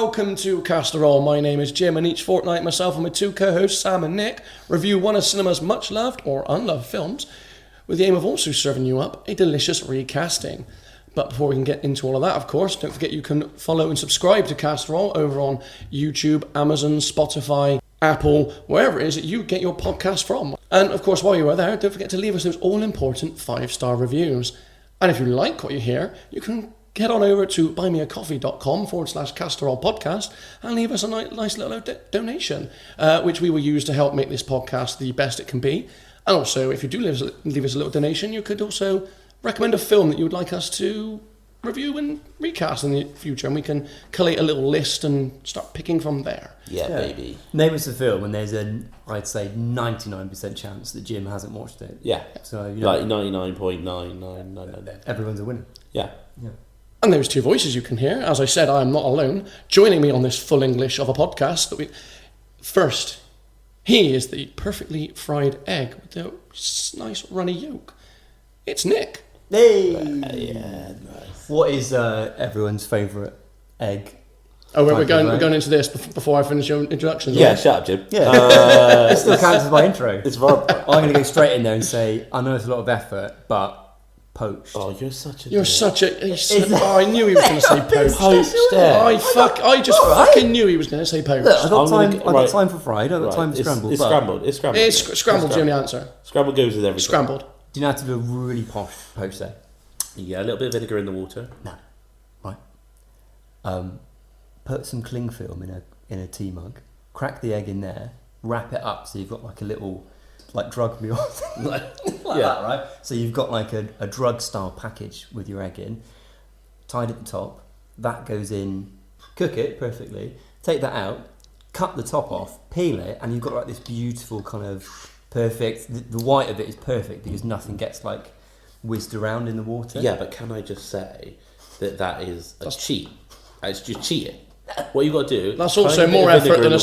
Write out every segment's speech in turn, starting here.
welcome to Castor All. My name is Jim, and each fortnight myself and my two co-hosts, Sam and Nick, review one of cinema's much-loved or unloved films with the aim of also serving you up a delicious recasting. But before we can get into all of that, of course, don't forget you can follow and subscribe to Castor All over on YouTube, Amazon, Spotify, Apple, wherever it is that you get your podcast from. And of course, while you are there, don't forget to leave us those all-important 5-star reviews. And if you like what you hear, you can head on over to buymeacoffee.com/castorallpodcast and leave us a nice little donation, which we will use to help make this podcast the best it can be. And also, if you do leave us a little donation, you could also recommend a film that you would like us to review and recast in the future, and we can collate a little list and start picking from there. Yeah, baby. Name us a film, and there's I'd say 99% chance that Jim hasn't watched it. Yeah. So like 99.9999. Everyone's a winner. Yeah. And those two voices you can hear. As I said, I am not alone. Joining me on this full English of a podcast first, he is the perfectly fried egg with the nice runny yolk. It's Nick. Hey! Yeah, nice. What is everyone's favourite egg? Oh, we're going into this before I finish your introductions. Yeah, shut up, Jim. Yeah. It still counts as my intro. It's I'm going to go straight in there and say, I know it's a lot of effort, but poached. Oh, you're such a. I knew he was going to say poached. I just fucking knew he was going to say poached. Look, I've got time for fried. I've got time for scrambled. It's scrambled. It's scrambled. It's scrambled. The only answer. Scrambled goes with everything. Scrambled. Do you know how to do a really posh poached egg? Yeah, a little bit of vinegar in the water. No. Right. Put some cling film in a tea mug. Crack the egg in there. Wrap it up so you've got like a little drug meal like that, right? So you've got like a drug style package with your egg in, tied at the top. That goes in. Cook it perfectly. Take that out. Cut the top off. Peel it, and you've got like this beautiful kind of perfect. The white of it is perfect because nothing gets like whizzed around in the water. Yeah, but can I just say that is a cheat? It's just cheating. What you got to do? That's also more effort than a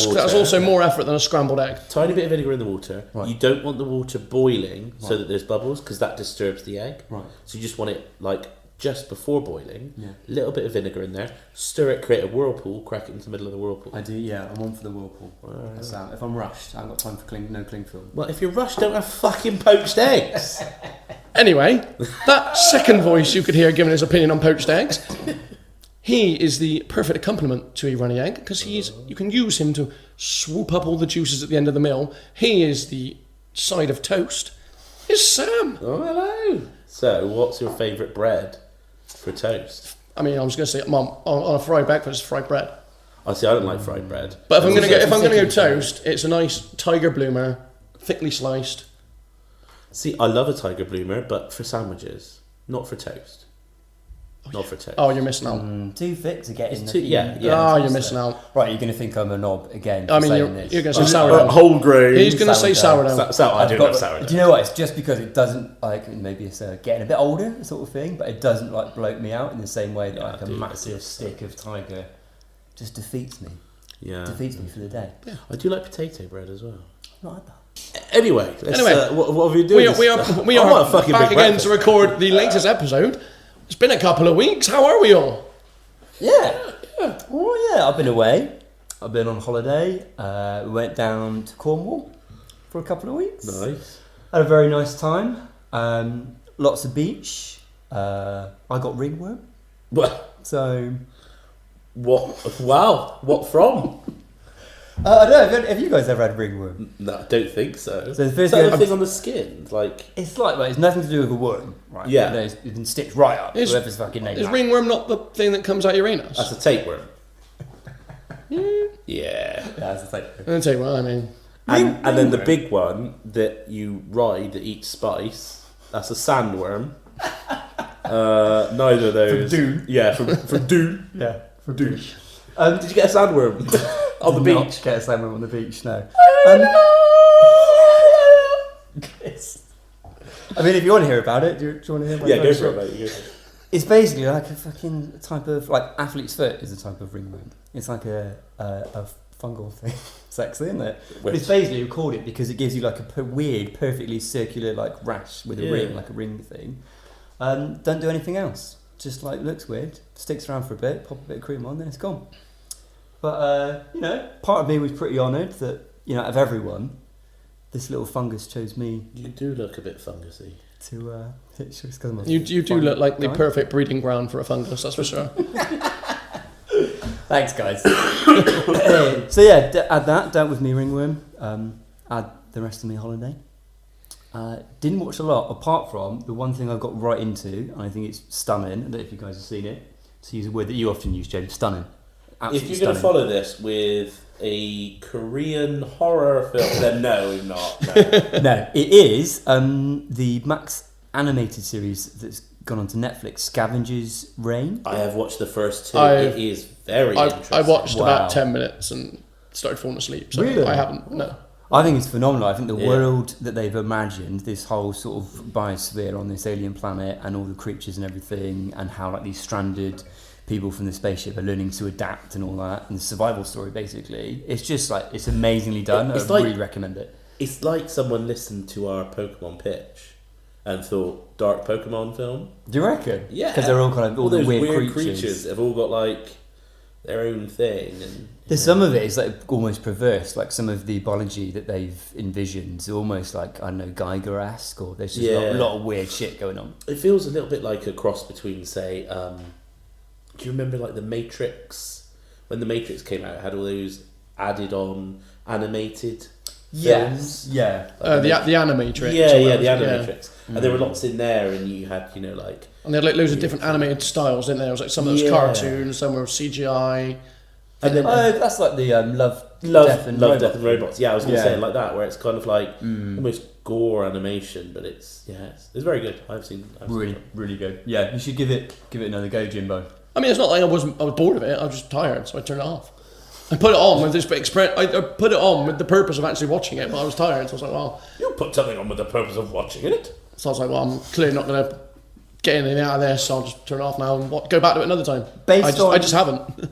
scrambled egg. Tiny bit of vinegar in the water. Right. You don't want the water boiling so that there's bubbles because that disturbs the egg. Right. So you just want it like just before boiling. Yeah. A little bit of vinegar in there. Stir it. Create a whirlpool. Crack it into the middle of the whirlpool. I do. Yeah, I'm on for the whirlpool. That's out. If I'm rushed, I haven't got time for no cling film. Well, if you're rushed, don't have fucking poached eggs. Anyway, that second voice you could hear giving his opinion on poached eggs. He is the perfect accompaniment to a runny egg because you can use him to swoop up all the juices at the end of the meal. He is the side of toast. It's Sam. Oh, hello. So, what's your favourite bread for toast? I mean, I was going to say, Mum, on a fried breakfast, fried bread. I see. I don't like fried bread. But if I'm going to go toast, it's a nice tiger bloomer, thickly sliced. See, I love a tiger bloomer, but for sandwiches, not for toast. Not for toast. Oh, you're missing out. Too thick to get in. You're missing out. Right, you're going to think I'm a knob again. I mean, you're going to say sourdough. Whole grain. He's going to say sourdough. I do love sourdough. Do you know what? It's just because it doesn't, maybe it's getting a bit older sort of thing, but it doesn't bloat me out in the same way that a massive stick of tiger just defeats me. Yeah. Defeats me for the day. Yeah. I do like potato bread as well. Not like that. Anyway, what have you doing? We are back again to record the latest episode. It's been a couple of weeks. How are we all? Yeah. Oh yeah, I've been away. I've been on holiday. We went down to Cornwall for a couple of weeks. Nice. Had a very nice time. Lots of beach. I got ringworm. Well, so what? Wow. What from? I don't know. Have you guys ever had ringworm? No, I don't think so. So the first thing on the skin, it's it's nothing to do with a worm, right? Yeah, it can stick right up. Whoever's fucking name. Is ringworm not the thing that comes out your anus? That's a tapeworm. Yeah, that's a tapeworm. I'll tell you what I mean. And then the big one that you ride that eats spice, that's a sandworm. Neither of those. From Doon. Yeah, from Doon. Yeah, from Doon. Did you get a sandworm on the beach? Not get a sandworm on the beach, no. I mean, if you want to hear about it, do you want to hear about it? Yeah, go for it, mate. It's basically like a fucking type of, athlete's foot is a type of ringworm. It's like a fungal thing. Sexy, isn't it? But it's basically, we called it because it gives you like a weird, perfectly circular rash with a ring, like a ring thing. Don't do anything else. Just looks weird, sticks around for a bit, pop a bit of cream on, then it's gone. But, part of me was pretty honoured that, out of everyone, this little fungus chose me You do look a bit fungusy. to hit shows because I'm a You do fun look like the guy. perfect breeding ground for a fungus, that's for sure. Thanks, guys. So yeah, add that, dealt with me ringworm, add the rest of me holiday. Didn't watch a lot, apart from the one thing I got right into, and I think it's stunning. I don't know if you guys have seen it. To use a word that you often use, James, stunning. Absolutely If you're going to follow this with a Korean horror film, then no, we're not. No. No, it is the Max animated series that's gone on to Netflix, Scavengers Reign. I have watched the first two. It is very interesting. I watched Wow. about 10 minutes and started falling asleep. So Really? I haven't, no. I think it's phenomenal. I think the Yeah. world that they've imagined, this whole sort of biosphere on this alien planet and all the creatures and everything, and how like these stranded people from the spaceship are learning to adapt and all that, and the survival story basically. It's just like, it's amazingly done. It's I like- really recommend it. It's like someone listened to our Pokemon pitch and thought, dark Pokemon film? Do you reckon? Yeah. Because they're all kind of, all the those weird creatures have all got like their own thing. And There's some of it is like almost perverse, like some of the biology that they've envisioned is almost like, I don't know, Geiger-esque, or there's just a lot of weird shit going on. It feels a little bit like a cross between, say, do you remember like the Matrix? When the Matrix came out, it had all those added on animated films. Yeah. The Animatrix. Yeah, or the whatever, Animatrix. And there were lots in there, and you had, like... And they had like loads of different animated styles, didn't there? It was like some of those cartoons, some were CGI. And then that's like the Love, Death and Robots. Yeah, I was going to Yeah. say it like that, where it's kind of like almost gore animation, but it's very good. I've seen Really, it. really good. Yeah, you should give it another go, Jimbo. I mean, it's not like I was bored of it, I was just tired, so I turned it off. I put it on with this I put it on with the purpose of actually watching it, but I was tired, so I was like, well... You put something on with the purpose of watching it. So I was like, well, I'm clearly not going to get anything out of this, so I'll just turn it off now and go back to it another time. I just haven't.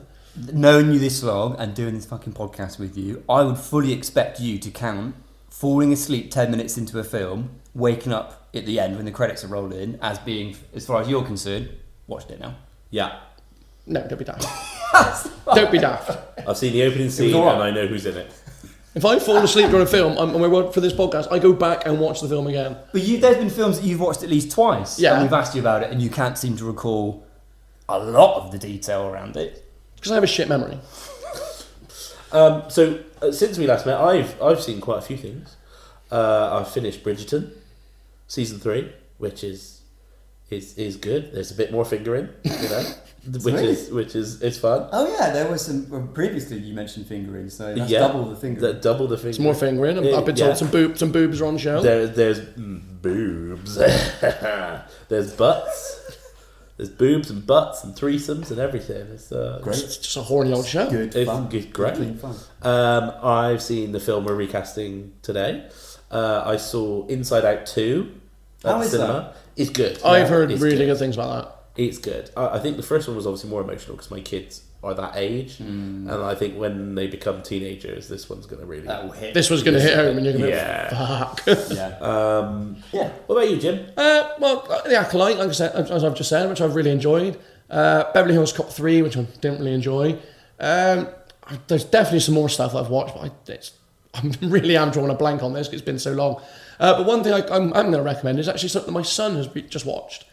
Knowing you this long and doing this fucking podcast with you, I would fully expect you to count falling asleep 10 minutes into a film, waking up at the end when the credits are rolling, as being, as far as you're concerned, watched it now. Yeah. No, don't be daft. Don't be daft. I've seen the opening scene alright. and I know who's in it. If I fall asleep during a film and we work for this podcast, I go back and watch the film again. But there's been films that you've watched at least twice, Yeah. and we've asked you about it, and you can't seem to recall a lot of the detail around it. Because I have a shit memory. Since we last met, I've seen quite a few things. I've finished Bridgerton, season 3, which is good. There's a bit more fingering, which is fun. Oh yeah, there was some. Well, previously, you mentioned fingering, so that's Yeah. double the fingering. Double the fingering. It's more fingering. I've been told some boobs are on the show. There's boobs. There's butts. There's boobs and butts and threesomes and everything. It's Great. It's just a horny old show. Good It's fun. good, great. Clean fun. I've seen the film we're recasting today. I saw Inside Out 2 at How the is cinema. that? It's good. I've heard It's really good. good things about that. It's good. I think the first one was obviously more emotional because my kids are that age, and I think when they become teenagers, this one's going to really. That will hit. This was going to hit home and you're going to Yeah. fuck. Yeah. Yeah. What about you, Jim? Well, The Acolyte, like I said, as I've just said, which I've really enjoyed. Beverly Hills Cop 3, which I didn't really enjoy. There's definitely some more stuff that I've watched, but I really am drawing a blank on this because it's been so long. But one thing I'm going to recommend is actually something that my son has just watched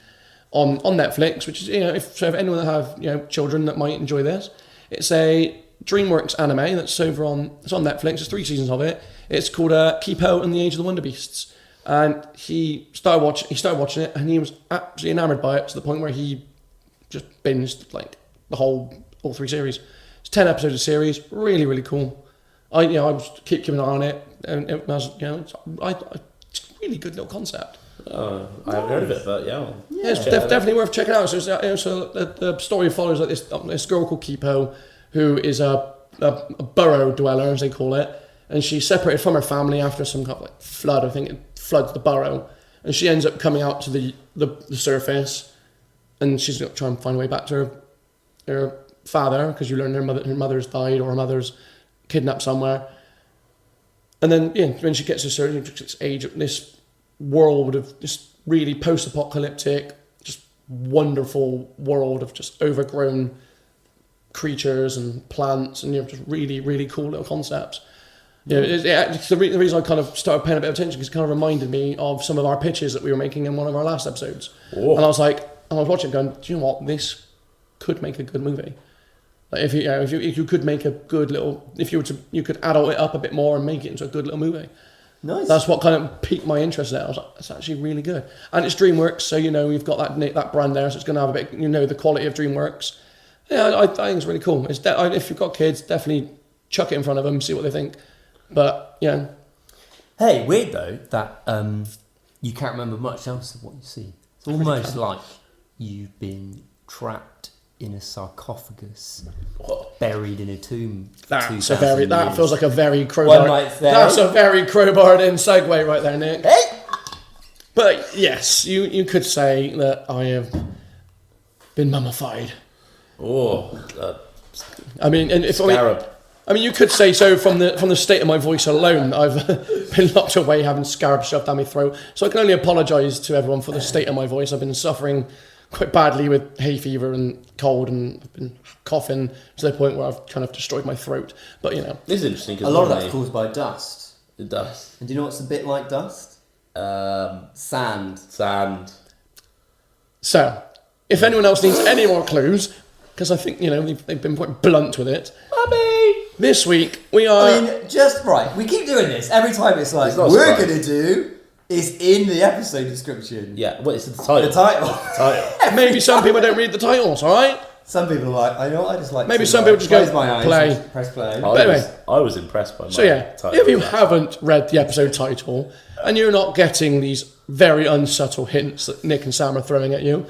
on Netflix, which is, if anyone that have children that might enjoy this, it's a DreamWorks anime it's on Netflix. There's 3 seasons of it. It's called Kipo and the Age of the Wonder Beasts, and he started watching it, and he was absolutely enamored by it to the point where he just binged like all 3 series. It's 10 episodes of series, really really cool. I was keeping an eye on it, and it was it's a really good little concept. I haven't heard of it, but yeah. It's definitely worth checking out. So the story follows like this girl called Kipo, who is a burrow dweller, as they call it, and she's separated from her family after some kind of like flood. I think it floods the burrow, and she ends up coming out to the surface, and she's going to try and find a way back to her father, because you learn her mother's died or her mother's kidnapped somewhere. And then when she gets to this age, this world of just really post-apocalyptic, just wonderful world of just overgrown creatures and plants, and just really, really cool little concepts. It's the reason I kind of started paying a bit of attention, because it kind of reminded me of some of our pitches that we were making in one of our last episodes. Oh. And I was watching it going, do you know what? This could make a good movie. Like if you could make a good little, you could adult it up a bit more and make it into a good little movie. Nice. That's what kind of piqued my interest there. I was like, it's actually really good. And it's DreamWorks, so you've got that brand there, so it's going to have a bit, the quality of DreamWorks. Yeah, I think it's really cool. If you've got kids, definitely chuck it in front of them, see what they think. But yeah. Hey, weird though that you can't remember much else of what you see. It's almost like you've been trapped in a sarcophagus, buried in a tomb. That feels like a very crowbar. One might say. That's a very crowbarred in segue right there, Nick. Hey! But yes, you could say that I have been mummified. Oh, I mean, and if scarab. I mean, you could say so from the state of my voice alone. I've been locked away, having scarab shoved down my throat. So I can only apologise to everyone for the state of my voice. I've been suffering quite badly with hay fever and cold, and I've been coughing to the point where I've kind of destroyed my throat. But This is interesting because a lot of that's caused by dust. Dust. And do you know what's a bit like dust? Sand. Sand. So, if anyone else needs any more clues, because I think they've been quite blunt with it. Mummy! This week we are. I mean, just right. We keep doing this every time. It's like not a we're surprise. going to do is in the episode description. Yeah, what is the title? The title. Title. Maybe some people don't read the titles. All right. Some people are like, I know, I just like. Maybe to, some people just go, close my eyes, play. and press play. But anyway. I was impressed by my So yeah, title. if you haven't read the episode title and you're not getting these very unsubtle hints that Nick and Sam are throwing at you,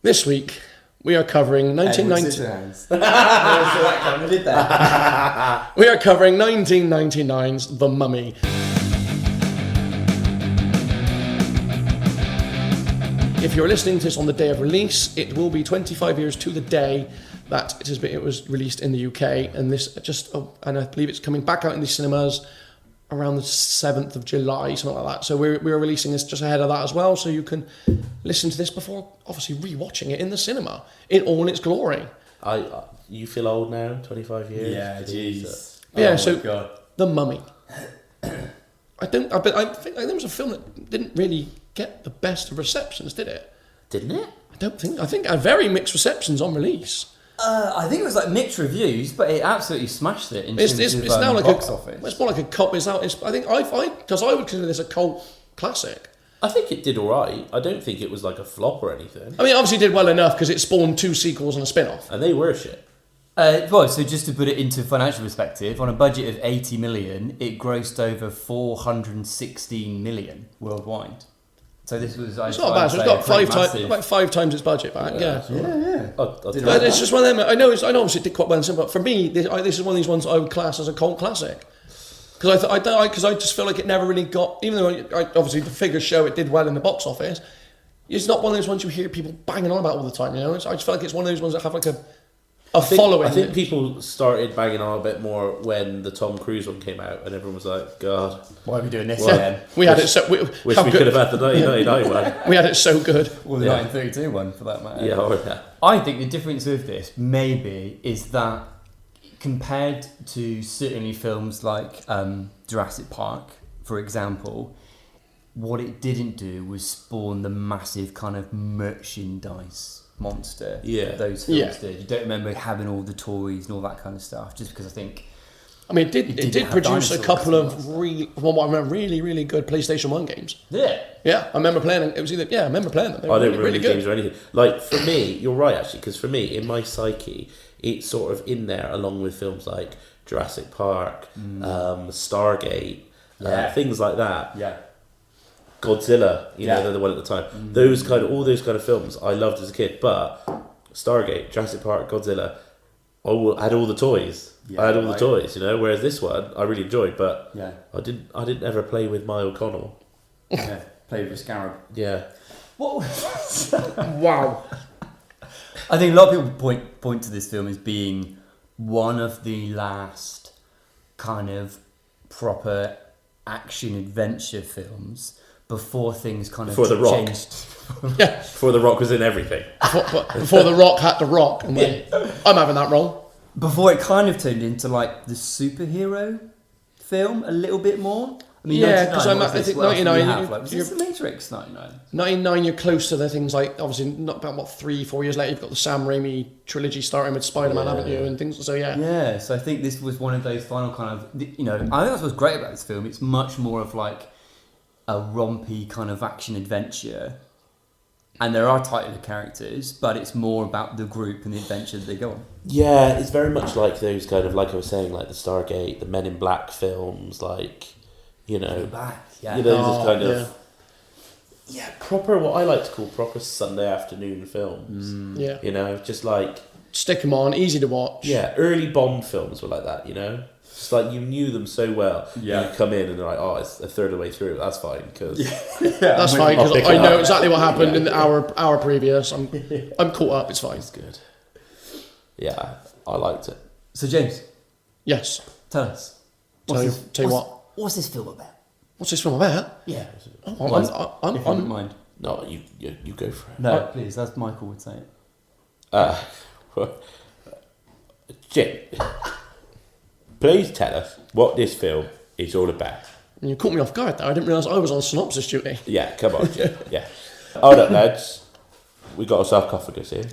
this week we are covering 1990. We are covering 1999's The Mummy. If you're listening to this on the day of release, it will be 25 years to the day that it was released in the UK, and and I believe it's coming back out in the cinemas around the 7th of July, something like that. So we're releasing this just ahead of that as well, so you can listen to this before obviously rewatching it in the cinema in all its glory. You feel old now, 25 years? Yeah, jeez. Yeah, Oh so my God. The Mummy. I think there was a film that didn't really get the best of receptions, did it? Didn't it? I think it had very mixed receptions on release. I think it was like mixed reviews, but it absolutely smashed it in terms of now like box office. It's more like a cult. Because I would consider this a cult classic. I think it did alright. I don't think it was like a flop or anything. I mean, obviously it did well enough because it spawned 2 sequels and a spin-off. And they were shit. So just to put it into financial perspective, on a budget of 80 million, it grossed over 416 million worldwide. So this was, it's not bad. So it's got about 5 times its budget back. Yeah. But it's just one of them. I know obviously it did quite well in cinema, but for me, this is one of these ones I would class as a cult classic. Because I just feel like it never really got, even though obviously the figures show it did well in the box office, it's not one of those ones you hear people banging on about all the time. I just feel like it's one of those ones that have like a following. I think people started banging on a bit more when the Tom Cruise one came out, and everyone was like, "God, why are we doing this again?" We had it so. Wish we could have had the 1999 one. We had it so good. Or the 1932 one, for that matter. Yeah. I think the difference with this maybe is that compared to certainly films like Jurassic Park, for example, what it didn't do was spawn the massive kind of merchandise monster those films did. You don't remember having all the toys and all that kind of stuff, just because I think it did produce a couple of really, really good PlayStation 1 games. Yeah, I remember playing them. I remember playing them. They were I don't really, remember really the good. games or anything. Like, for me, you're right, actually, because for me, in my psyche, it's sort of in there along with films like Jurassic Park, Stargate, things like that. Yeah. Godzilla, they're the one at the time. All those kind of films I loved as a kid, but Stargate, Jurassic Park, Godzilla, I had all the toys. Yeah, I had all the toys, whereas this one I really enjoyed, but I didn't ever play with my O'Connell. Yeah, play with a scarab. Yeah. What was Wow. I think a lot of people point to this film as being one of the last kind of proper action adventure films before things kind of Before The Rock. changed. Yeah, Before The Rock was in everything. before The Rock had to rock. And went, I'm having that role. Before it kind of turned into like the superhero film a little bit more. I mean, Yeah, 'cause 99, I'm- what was I this? think What else did 99, we have? Like, was you're- this The Matrix 99? 99, you're close to the things like, obviously, not about, 3-4 years later, you've got the Sam Raimi trilogy starting with Spider-Man, haven't you? And things, so yeah. Yeah, so I think this was one of those final kind of, I think that's what's great about this film. It's much more of like a rompy kind of action adventure. And there are titler characters, but it's more about the group and the adventure that they go on. Yeah, it's very much like those kind of, like I was saying, like the Stargate, the Men in Black films, like, Back, yeah. just kind of... Yeah, proper, what I like to call proper Sunday afternoon films. Yeah. Just like... Stick them on, easy to watch. Yeah, early Bond films were like that, Just like you knew them so well. Yeah. You come in and they're like, oh, it's a third of the way through. That's fine, because... That's fine, I'll because pick I it know up. exactly what happened in the hour previous. I'm caught up, it's fine. It's good. Yeah, I liked it. So James, Yes. tell us. Tell you what. What's this film about? What's this film about? Yeah. I'm, If you don't mind. No, you go for it. No, please, as Michael would say it. Jim, please tell us what this film is all about. you caught me off guard there. I didn't realise I was on synopsis duty. Yeah, come on, Jim. Yeah. Hold up, lads. We got a sarcophagus here.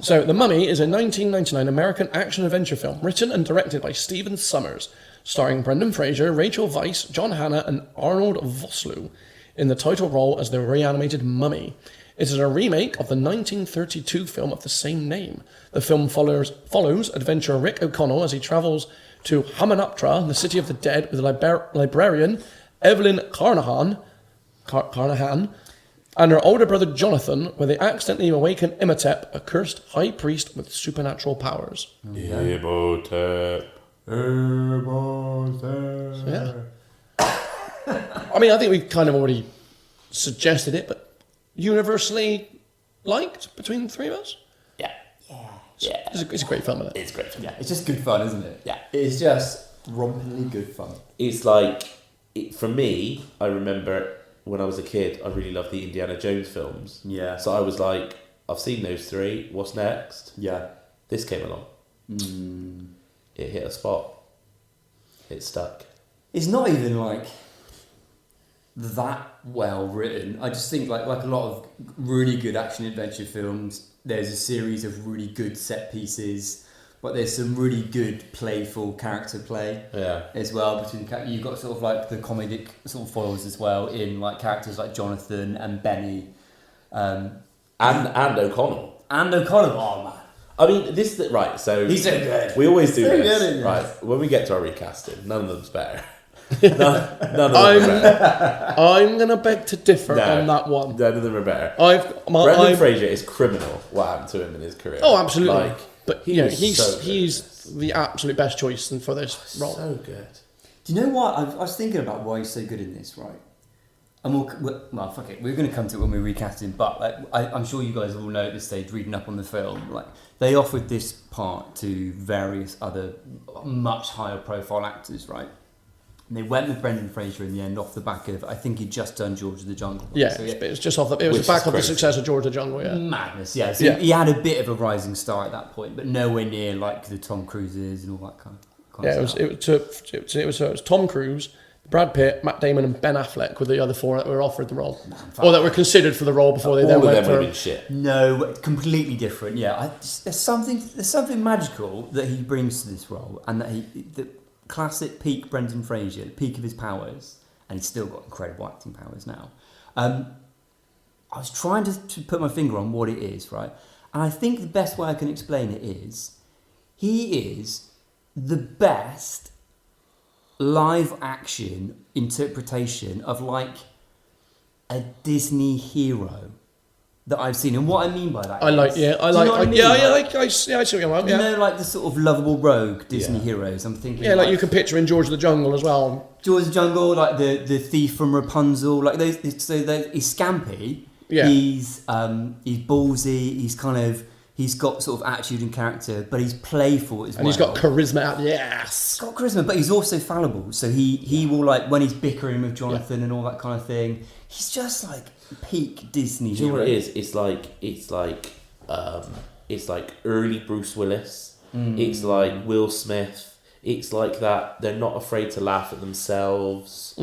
So, The Mummy is a 1999 American action-adventure film written and directed by Stephen Sommers, starring Brendan Fraser, Rachel Weisz, John Hannah and Arnold Vosloo in the title role as the reanimated mummy. It is a remake of the 1932 film of the same name. The film follows adventurer Rick O'Connell as he travels to Hamunaptra, the city of the dead, with librarian Evelyn Carnahan, and her older brother Jonathan, where they accidentally awaken Imhotep, a cursed high priest with supernatural powers. Imhotep. So, yeah. I mean, I think we kind of already suggested it, but universally liked between the three of us? Yeah. Yeah. It's a great film, isn't it? It's great. Yeah, it's just good fun, isn't it? Yeah. It's just rompingly good fun. It's like, for me, I remember when I was a kid, I really loved the Indiana Jones films. Yeah. So I was like, I've seen those three. What's next? Yeah. This came along. It hit a spot. It stuck. It's not even like that well written. I just think like a lot of really good action adventure films, there's a series of really good set pieces, but there's some really good playful character play as well between you've got sort of like the comedic sort of foils as well in like characters like Jonathan and Benny And O'Connell. Oh man, I mean, this is right. So he's so good. We always do So this, good in this. right? When we get to our recasting, none of them's better. none of them are better. I'm going to beg to differ No. on that one. None of them are better. Brendan Brendan Fraser is criminal. What happened to him in his career? Oh, absolutely. Like, but he yeah, was he's so good. he's the absolute best choice for this role. So good. Do you know what? I was thinking about why he's so good in this, right? And well, fuck it. We're going to come to it when we recast him, but like, I'm sure you guys all know at this stage, reading up on the film, like they offered this part to various other much higher profile actors, right? And they went with Brendan Fraser in the end, off the back of I think he'd just done George of the Jungle. Yeah, So, it was just off the. It was Which the back is of the crazy. success of George the Jungle. Yeah, madness. Yeah, so Yeah. he had a bit of a rising star at that point, but nowhere near like the Tom Cruises and all that kind yeah. of stuff. It was Tom Cruise, Brad Pitt, Matt Damon, and Ben Affleck were the other four that were offered the role, or that were considered for the role before they All then of went them would for. have been shit. No, completely different. Yeah, there's something magical that he brings to this role, and that the classic peak Brendan Fraser, the peak of his powers, and he's still got incredible acting powers now. I was trying to put my finger on what it is, right? And I think the best way I can explain it is, he is the best live action interpretation of like a Disney hero that I've seen. And what I mean by that I like, is- yeah, I do you like, know what I mean? I see what you're about. You Yeah, know, like the sort of lovable rogue Disney Yeah. heroes. I'm thinking, yeah, like you can picture in George of the Jungle as well. George of the Jungle, like the thief from Rapunzel, like those. So he's scampy. Yeah. He's ballsy. He's kind of He's got sort of attitude and character, but he's playful as well. And he's got charisma out the ass. He's got charisma, but he's also fallible. So he will, like, when he's bickering with Jonathan and all that kind of thing, he's just like peak Disney. Do you know what it is? It's like early Bruce Willis. It's like Will Smith. It's like that. They're not afraid to laugh at themselves,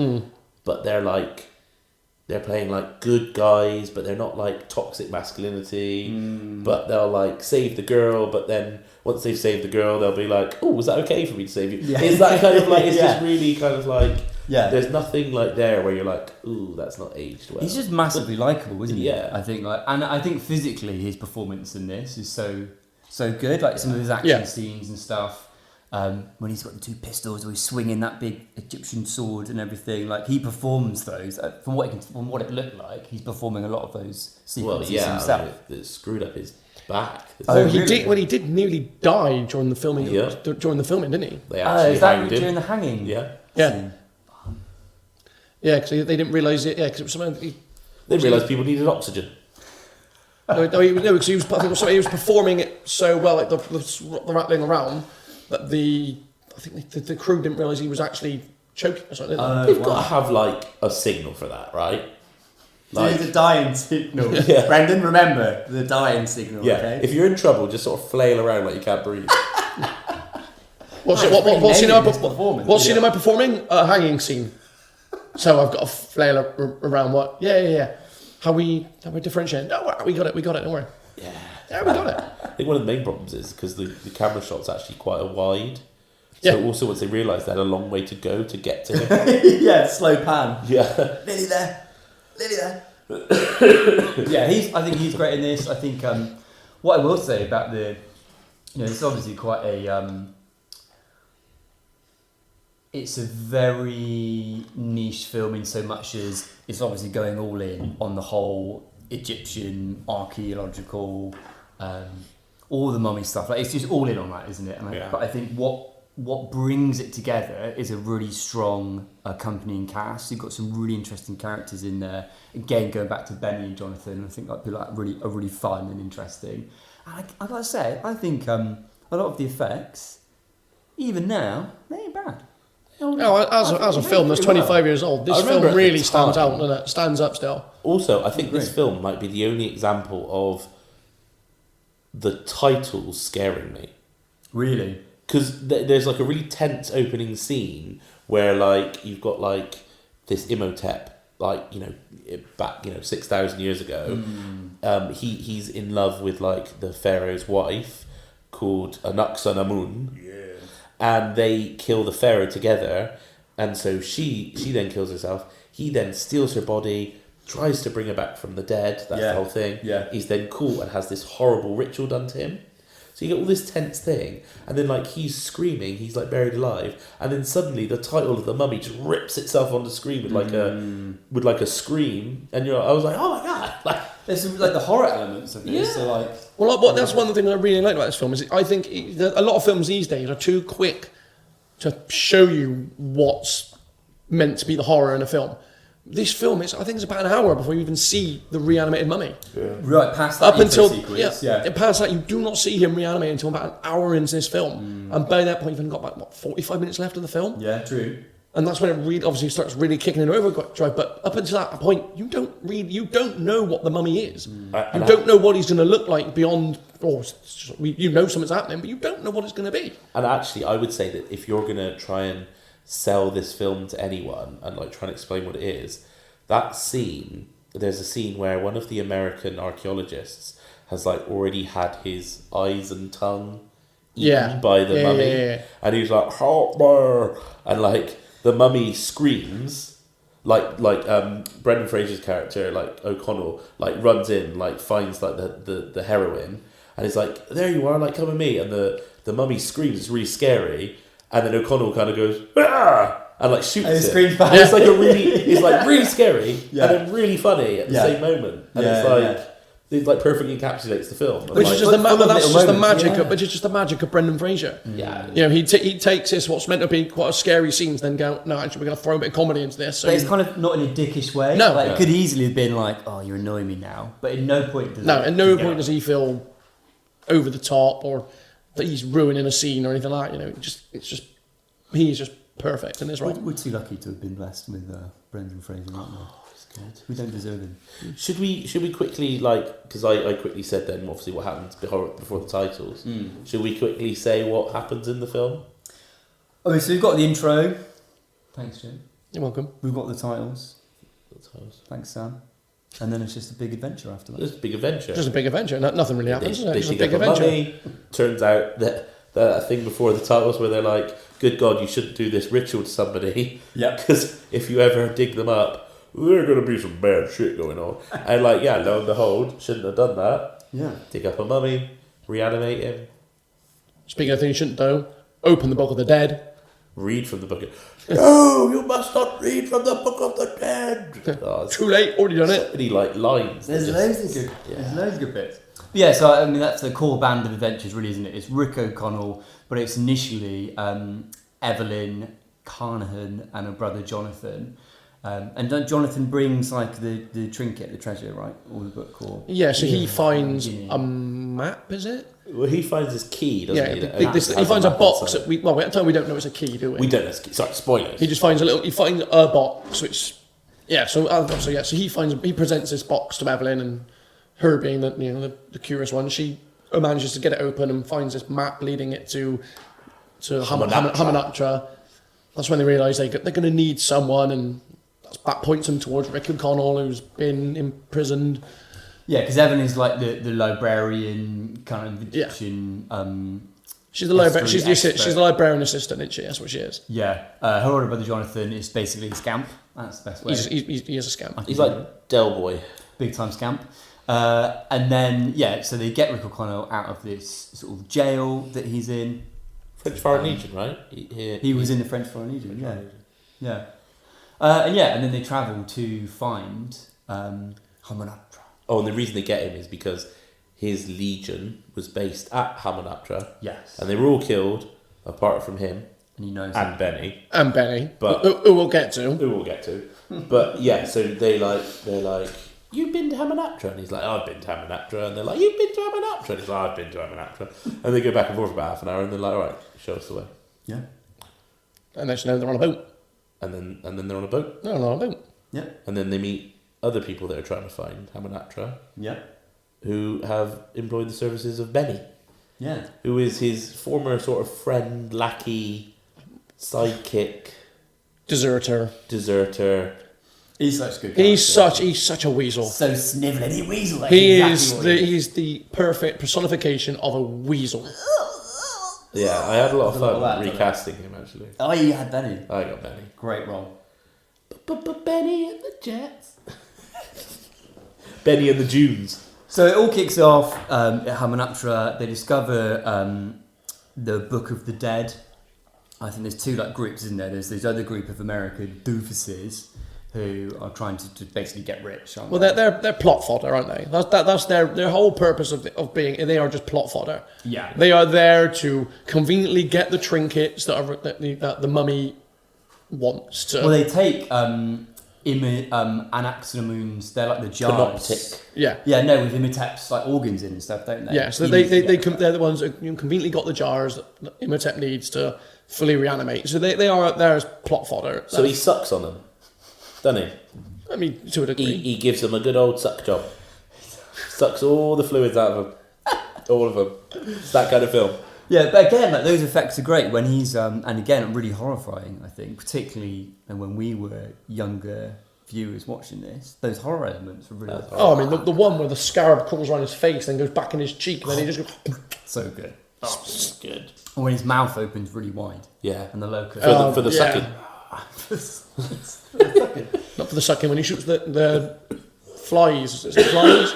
but they're playing like good guys, but they're not like toxic masculinity. But they'll like save the girl, but then once they've saved the girl, they'll be like, "Oh, was that okay for me to save you?" Yeah. It's that kind of like, it's just really kind of like, there's nothing like there where you're like, "Ooh, that's not aged well." He's just massively likable, isn't he? Yeah. I think and I think physically his performance in this is so good. Like some of his action scenes and stuff. When he's got the two pistols, or he's swinging that big Egyptian sword and everything, like he performs those. From what it looked like, he's performing a lot of those sequences himself. I mean, it screwed up his back. He did nearly die during the filming. During the filming, didn't he? They actually is that hanged him during the hanging? Yeah. Scene? Yeah, because they didn't realise it. Yeah, because it was something. They realised people needed oxygen. Because he was performing it so well, like the rattling around, that the crew didn't realise he was actually choking or something. They've got to have like a signal for that, right? Like the dying signal. Brendan, remember the dying signal. Yeah. Okay? If you're in trouble, just sort of flail around like you can't breathe. What scene am I performing? A hanging scene. So I've got to flail around. What? Yeah. How we differentiate? No, we got it. Don't worry. Yeah, we got it. I think one of the main problems is because the camera shot's actually quite a wide. So also once they realised they had a long way to go to get to him. Slow pan. Yeah. Nearly there. I think he's great in this. I think what I will say about it's obviously quite a it's a very niche film in so much as it's obviously going all in on the whole Egyptian archaeological, all the mummy stuff. Like it's just all in on that, isn't it? But I think what brings it together is a really strong accompanying cast. You've got some really interesting characters in there. Again, going back to Benny and Jonathan, I think that'd be like really fun and interesting. And I gotta say, I think a lot of the effects, even now, they ain't bad. No, as a film that's 25 years old, this film really stands out, doesn't it? Stands up still. Also, I think this film might be the only example of the titles scaring me. Really? Because there's like a really tense opening scene where like you've got like this Imhotep, like back 6,000 years ago. He's in love with like the pharaoh's wife called Anaxanamun. And they kill the pharaoh together, and so she then kills herself. He then steals her body, tries to bring her back from the dead. That's the whole thing. Yeah. He's then caught and has this horrible ritual done to him. So you get all this tense thing, and then like he's screaming, he's like buried alive, and then suddenly the title of The Mummy just rips itself on the screen with like a scream, and I was like, oh my god! Like, there's some, like the horror elements of this. So like, that's one of the things I really like about this film is I think a lot of films these days are too quick to show you what's meant to be the horror in a film. This film is, I think, it's about an hour before you even see the reanimated mummy. Yeah. Right, past that sequence. Past that, you do not see him reanimated until about an hour into this film. And by that point, you've only got about 45 minutes left of the film. Yeah, true. And that's when it really obviously starts really kicking in overdrive. But up until that point, you don't know what the mummy is. You don't know what he's going to look like beyond, you know something's happening, but you don't know what it's going to be. And actually, I would say that if you're going to try and sell this film to anyone and like try and explain what it is, that scene, there's a scene where one of the American archaeologists has like already had his eyes and tongue eaten by the mummy, and he's like, help me, and like the mummy screams, like Brendan Fraser's character, like O'Connell, like runs in, like finds like the heroine, and he's like, there you are, like come with me, and the mummy screams, it's really scary. And then O'Connell kind of goes, ah! And like shoots it. Screams back. It's like it's like really scary and then really funny at the same moment. And it like perfectly encapsulates the film. Which is just the magic of Brendan Fraser. Yeah. He takes this what's meant to be quite a scary scenes, then go, no, actually we're going to throw a bit of comedy into this. So but it's kind of not in a dickish way. No, it could easily have been like, oh, you're annoying me now. But at no point does does he feel over the top or that he's ruining a scene or anything like that. You know, he's just perfect in his role. We're too lucky to have been blessed with Brendan Fraser, aren't we? Good. We don't deserve him. Should we quickly, like, because I quickly said then obviously what happens before the titles. Should we quickly say what happens in the film? Okay, so we've got the intro. Thanks, Jim. You're welcome. We've got the titles. The titles. Thanks, Sam. And then it's just a big adventure after that. It's a big adventure. Just a big adventure. Nothing really happens. They It's a dig big up a adventure. mummy. Turns out that thing before the titles where they're like, "Good God, you shouldn't do this ritual to somebody." Yeah. Because if you ever dig them up, there's gonna be some bad shit going on. And like, yeah, lo and behold, shouldn't have done that. Yeah. Dig up a mummy, reanimate him, Speaking of things you shouldn't do, open the Book of the Dead. read from the book. No, you must not read from the Book of the Dead. Oh, Too late, already done it. so many like lines. There's that loads just- of good. yeah. There's loads of good bits. But yeah, so I mean that's the core band of adventures, really, isn't it? It's Rick O'Connell, but it's initially Evelyn Carnahan and her brother Jonathan. And Jonathan brings like the trinket, the treasure, right, or the book, or Yeah, so he finds Yeah. a map, is it? Well, he finds his key, doesn't Yeah, he? that he has finds a map box. inside. That we at the time we don't know it's a key, do we? We don't know. Sorry, spoilers. He just finds he finds a box, which, yeah. So he presents this box to Evelyn, and her being the curious one, she manages to get it open and finds this map leading it to Hamunaptra. That's when they realise they're going to need someone, and that points them towards Rick O'Connell, who's been imprisoned. yeah, because Evan is like the librarian kind of Egyptian. She's the librarian. History She's expert. the librarian assistant, isn't she? That's what she is. Yeah, her older brother Jonathan is basically a scamp. That's the best way. He is a scamp. He's like Del Boy. Big time scamp. And then so they get Rick O'Connell out of this sort of jail that he's in. French Foreign Legion, right? He was in the French Foreign Legion. Yeah, yeah. And then they travel to find Hamunaptra. Oh, and the reason they get him is because his legion was based at Hamunaptra, Yes. and they were all killed apart from him And he knows. and Benny, And Benny, But- who we'll get to. who we'll get to. But yeah, so they're like, "You've been to Hamunaptra," and he's like, "I've been to Hamunaptra," and they're like, "You've been to Hamunaptra," and he's like, "I've been to Hamunaptra," and they go back and forth for about half an hour, and they're like, "All right, show us the way," Yeah. And then they're on a boat. and then they're on a boat, They're on a boat. Yeah. and then they meet other people that are trying to find Hamunaptra, Yeah. who have employed the services of Benny, Yeah. who is his former sort of friend, lackey, sidekick, Deserter. deserter. He's such a good. He's character. such a weasel. so snivelling weasel. That's He exactly is what the he he's the perfect personification of a weasel. Yeah, I had a lot of There's a lot fun of that, don't recasting him actually. Oh, you had Benny. I got Benny. Great role. But Benny and the Jets. Benny and the Dunes. So it all kicks off at Hamunaptra. They discover the Book of the Dead. I think there's two groups, isn't there? There's this other group of American doofuses who are trying to basically get rich. Aren't Well, they? they're plot fodder, aren't they? That's their whole purpose of being. They are just plot fodder. Yeah. They are there to conveniently get the trinkets that the mummy wants to. Well, they take Anaximoons. They're like the jars. Panoptic. yeah. Yeah, no, with Imhotep's like organs in and stuff, don't they? Yeah, so He needs to get them. they're the ones that conveniently got the jars that Imhotep needs to fully reanimate. So they are there as plot fodder. So he sucks on them, doesn't he? I mean, to a degree. He gives them a good old suck job. Sucks all the fluids out of them. All of them. It's that kind of film. Yeah, but again, those effects are great when he's and again, really horrifying. I think, particularly when we were younger viewers watching this, those horror elements were really Oh, I mean, the one where the scarab crawls around his face, then goes back in his cheek, and then he just goes. so good. Oh, it's good. And when his mouth opens really wide, Yeah. and the locust. For the yeah. sucking. Not for the sucking, when he shoots the flies. Is it flies?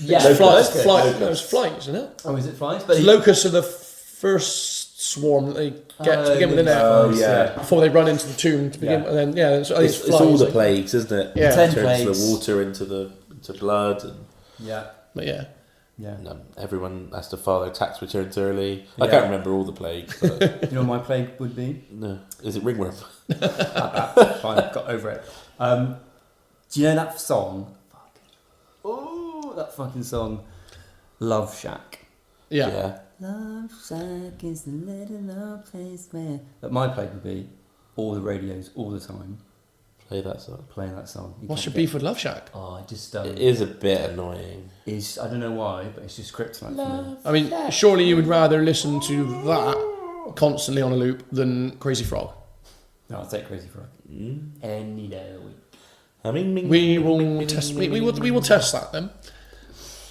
yeah, It's locusts. no, it's flies, isn't it? Oh, is it flies? But Locusts are the first swarm that they get to begin with, in there. Oh, yeah. Before they run into the tomb to begin Yeah. with. And then, yeah, so It's flies, all the like- plagues, isn't it? Yeah. 10 Turns plagues. the water into blood, and yeah, But yeah. yeah. everyone has to file their tax returns early. I Yeah. can't remember all the plagues. But You know what my plague would be? no, is it ringworm? Fine, got over it. Do you know that song? Oh, that fucking song. Love Shack. Yeah. Love Shack is the little old place where... But my play would be all the radios, all the time, Play that song. playing that song. What's your beef with Love Shack? Oh, I just... It is a bit annoying. It's, I don't know why, but it's just kryptonite for me. I mean, surely you would rather listen to that constantly on a loop than Crazy Frog. No, I'll take Crazy Frog. Any day of the week. I mean, We will test. We will test that then.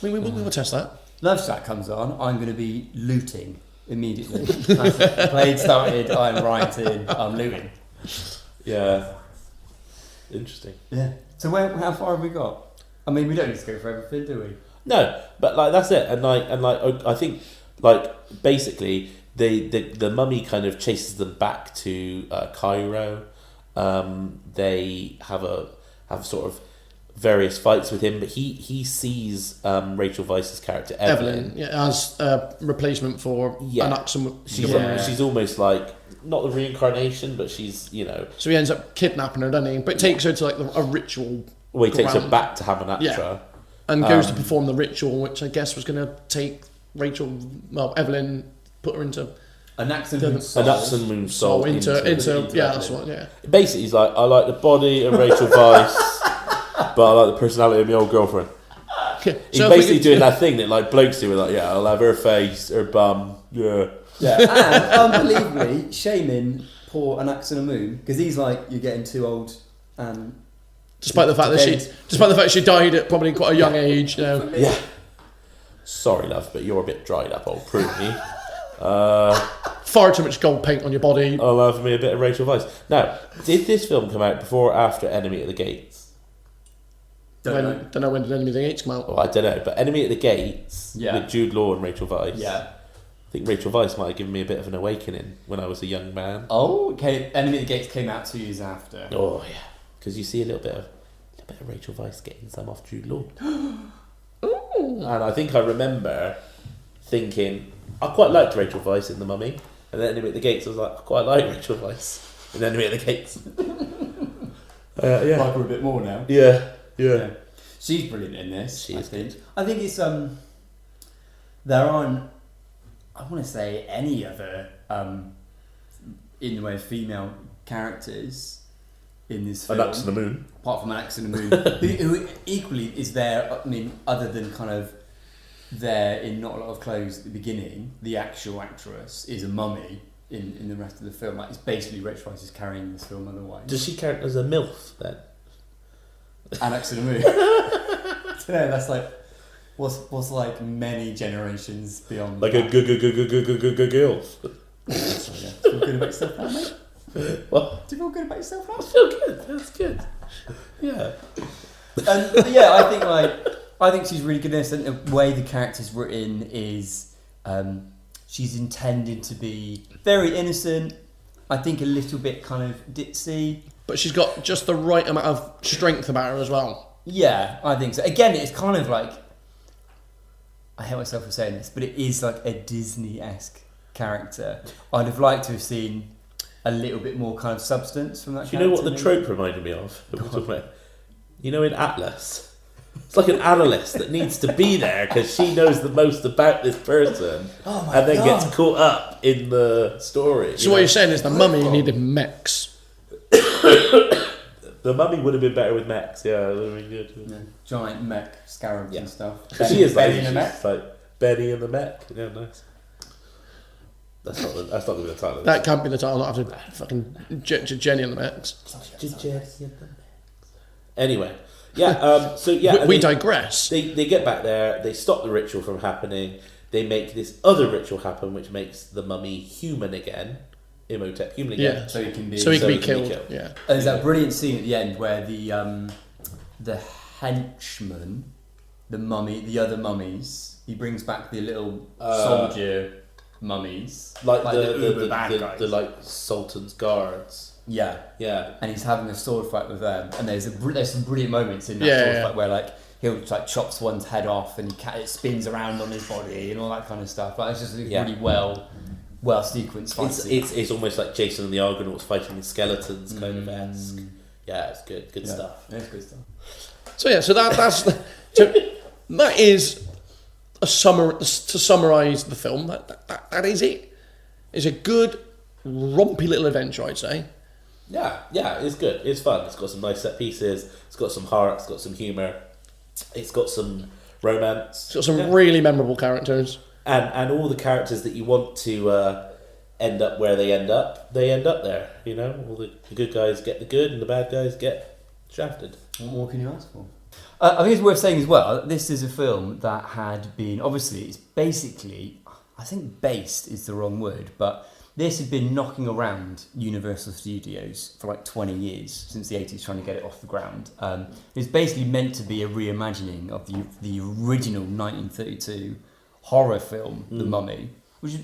We will test that. Love Shack comes on, I'm going to be looting immediately. Played started, I'm writing, I'm looting. Yeah. Interesting. Yeah. So how far have we got? I mean, we don't need to go for everything, do we? No, but like that's it, and I think like basically the mummy kind of chases them back to Cairo. They have sort of various fights with him, but he sees Rachel Weisz's character Evelyn, as a replacement for an Axum. She's almost like not the reincarnation, but she's So he ends up kidnapping her, doesn't he? But it takes her to like a ritual. Well, he takes her back to Hamanatra. And goes to perform the ritual, which I guess was going to take Evelyn, put her into An Axum Moon soul into that's what. Yeah. Basically, he's like, I like the body of Rachel Weisz, but I like the personality of my old girlfriend. He's basically doing that thing that like blokes do, with like, yeah, I'll have her face, her bum, yeah. And unbelievably shaming poor An Axum Moon because he's like, you're getting too old. Despite the fact that she died at probably quite a young age, Yeah. Sorry, love, but you're a bit dried up, old pruny. Far too much gold paint on your body. I'll have me a bit of Rachel Weisz. Now, did this film come out before or after Enemy at the Gates? Don't know when did Enemy of the Gates come out. Well, I don't know, but Enemy at the Gates with Jude Law and Rachel Weisz. Yeah. I think Rachel Weisz might have given me a bit of an awakening when I was a young man. Oh, okay. Enemy of the Gates came out 2 years after. Oh yeah, because you see a little bit of Rachel Weisz getting some off Jude Law. And I think I remember thinking I quite liked Rachel Weisz in The Mummy, and then Enemy at the Gates I was like, I quite like Rachel Weisz in Enemy at the Gates. Like her a bit more now. Yeah. She's brilliant in this. She is good. I think it's there aren't, I want to say, any other in the way of female characters in this film. An Axe on the Moon. Apart from An Axe on the Moon, who equally is there. I mean, other than kind of there in not a lot of clothes at the beginning, the actual actress is a mummy in the rest of the film. Like, it's basically Rachel Weisz is carrying this film otherwise. Does she count as a MILF then? An Axe on the Moon. I don't know, that's like what's like many generations beyond. Like a girl. Sorry, yeah. Do you feel good about yourself now, mate? What? Do you feel good about yourself now? I feel good. That's good. Yeah. But yeah, I think she's really good in this. And the way the character's written is, she's intended to be very innocent. I think a little bit kind of ditzy. But she's got just the right amount of strength about her as well. Yeah, I think so. Again, it's kind of like, I hate myself for saying this, but it is like a Disney-esque character. I'd have liked to have seen a little bit more kind of substance from that character. Do you know what the trope reminded me of? That we're talking about? You know, in Atlas, it's like an analyst that needs to be there because she knows the most about this person, and then gets caught up in the story. So what you're saying is the mummy needed mechs. The Mummy would have been better with mechs. Yeah, it would have been good. Yeah, giant mech scarabs and stuff. She is like, Benny and the mech. like Benny and the mech. Yeah, nice. That's not going to be the title. That can't be the title. Not after fucking Jenny and the mechs. Anyway, yeah. So yeah, we digress. They get back there. They stop the ritual from happening. They make this other ritual happen, which makes the mummy human again. Imhotep human again. Yeah. So he can be killed. Yeah. And there's that brilliant scene at the end where the henchman, the other mummies, he brings back the little soldier mummies, like the bad guys. the like Sultan's guards. Yeah. And he's having a sword fight with them, and there's some brilliant moments in that sword fight where like he'll like chops one's head off and it spins around on his body and all that kind of stuff. Like, it's just really well sequenced fight scene. It's almost like Jason and the Argonauts fighting the skeletons kind of esque. Yeah, it's good stuff. It's good stuff. So yeah, that is to summarise the film, that is it. It's a good, rompy little adventure, I'd say. Yeah, it's good. It's fun. It's got some nice set pieces. It's got some heart. It's got some humour. It's got some romance. It's got some really memorable characters. And all the characters that you want to end up where they end up there. You know, all the good guys get the good and the bad guys get shafted. What more can you ask for? I think it's worth saying as well, this is a film that had been, obviously, it's basically, I think based is the wrong word, but this had been knocking around Universal Studios for like 20 years, since the 80s, trying to get it off the ground. It's basically meant to be a reimagining of the original 1932 horror film, The Mummy,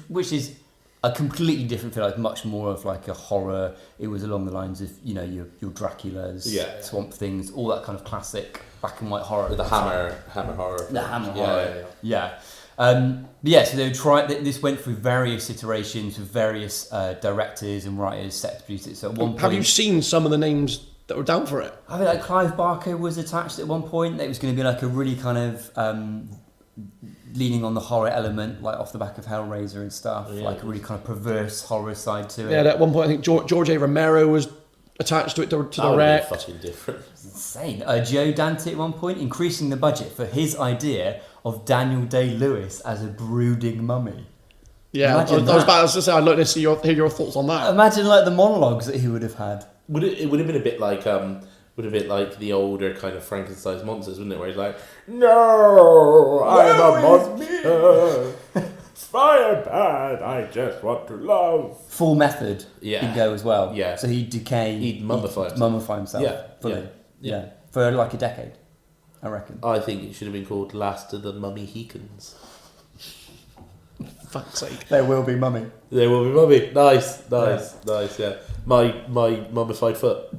which is a completely different feel, like much more of like a horror. It was along the lines of, you know, your Draculas, Swamp Things, all that kind of classic black and white horror. With the hammer horror. The hammer horror. Yeah. So they tried. This went through various iterations with various directors and writers, set producers. So at one point, have you seen some of the names that were down for it? I mean, like Clive Barker was attached at one point. It was going to be like a really kind of leaning on the horror element, like off the back of Hellraiser and stuff, like a really kind of perverse horror side to it. Yeah, at one point I think George A. Romero was attached to it to direct. Fucking different. It's insane. Joe Dante at one point increasing the budget for his idea of Daniel Day-Lewis as a brooding mummy. Yeah, I was about to say I'd like to hear your thoughts on that. Imagine like the monologues that he would have had. It would have been a bit like the older kind of Frankenstein's monsters, wouldn't it? Where he's like, "No, I'm a monster. Fire bad. I just want to love." Full method. Yeah. He'd go as well. Yeah. So he'd decay. He'd mummify himself. Yeah. Fully. Yeah. For like a decade, I reckon. I think it should have been called Last of the Mummy Heekins. Fuck's sake. There will be mummy. There will be mummy. Nice. Yeah. My mummified foot.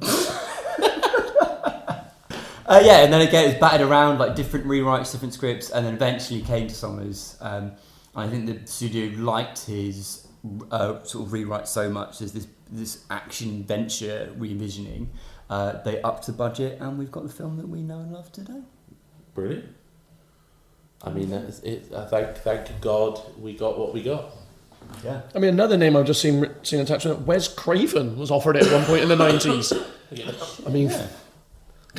And then again, it was batted around, like different rewrites, different scripts, and then eventually came to Sommers. I think the studio liked his sort of rewrite so much as this action venture re-envisioning. They upped the budget, and we've got the film that we know and love today. Brilliant. I mean, that is it. Thank God we got what we got. Yeah. I mean, another name I've just seen attached to it, Wes Craven was offered it at one point in the 90s. I mean, can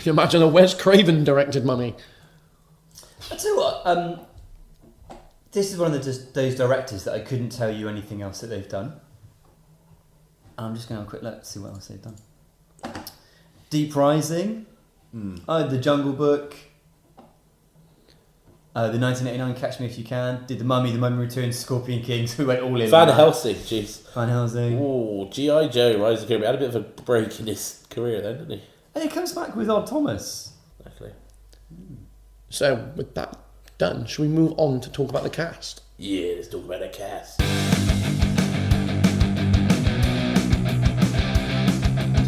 you imagine a Wes Craven directed Mummy? I tell you what, this is one of those directors that I couldn't tell you anything else that they've done. I'm just going to have a quick look to see what else they've done. Deep Rising, The Jungle Book, the 1989 Catch Me If You Can, did The Mummy Returns, Scorpion King, so we went all in. Van Helsing, jeez. Van Helsing. Oh, G.I. Joe, Rise of the Cobra. Had a bit of a break in his career then, didn't he? And it comes back with Odd Thomas. Exactly. So, with that done, should we move on to talk about the cast? Yeah, let's talk about the cast.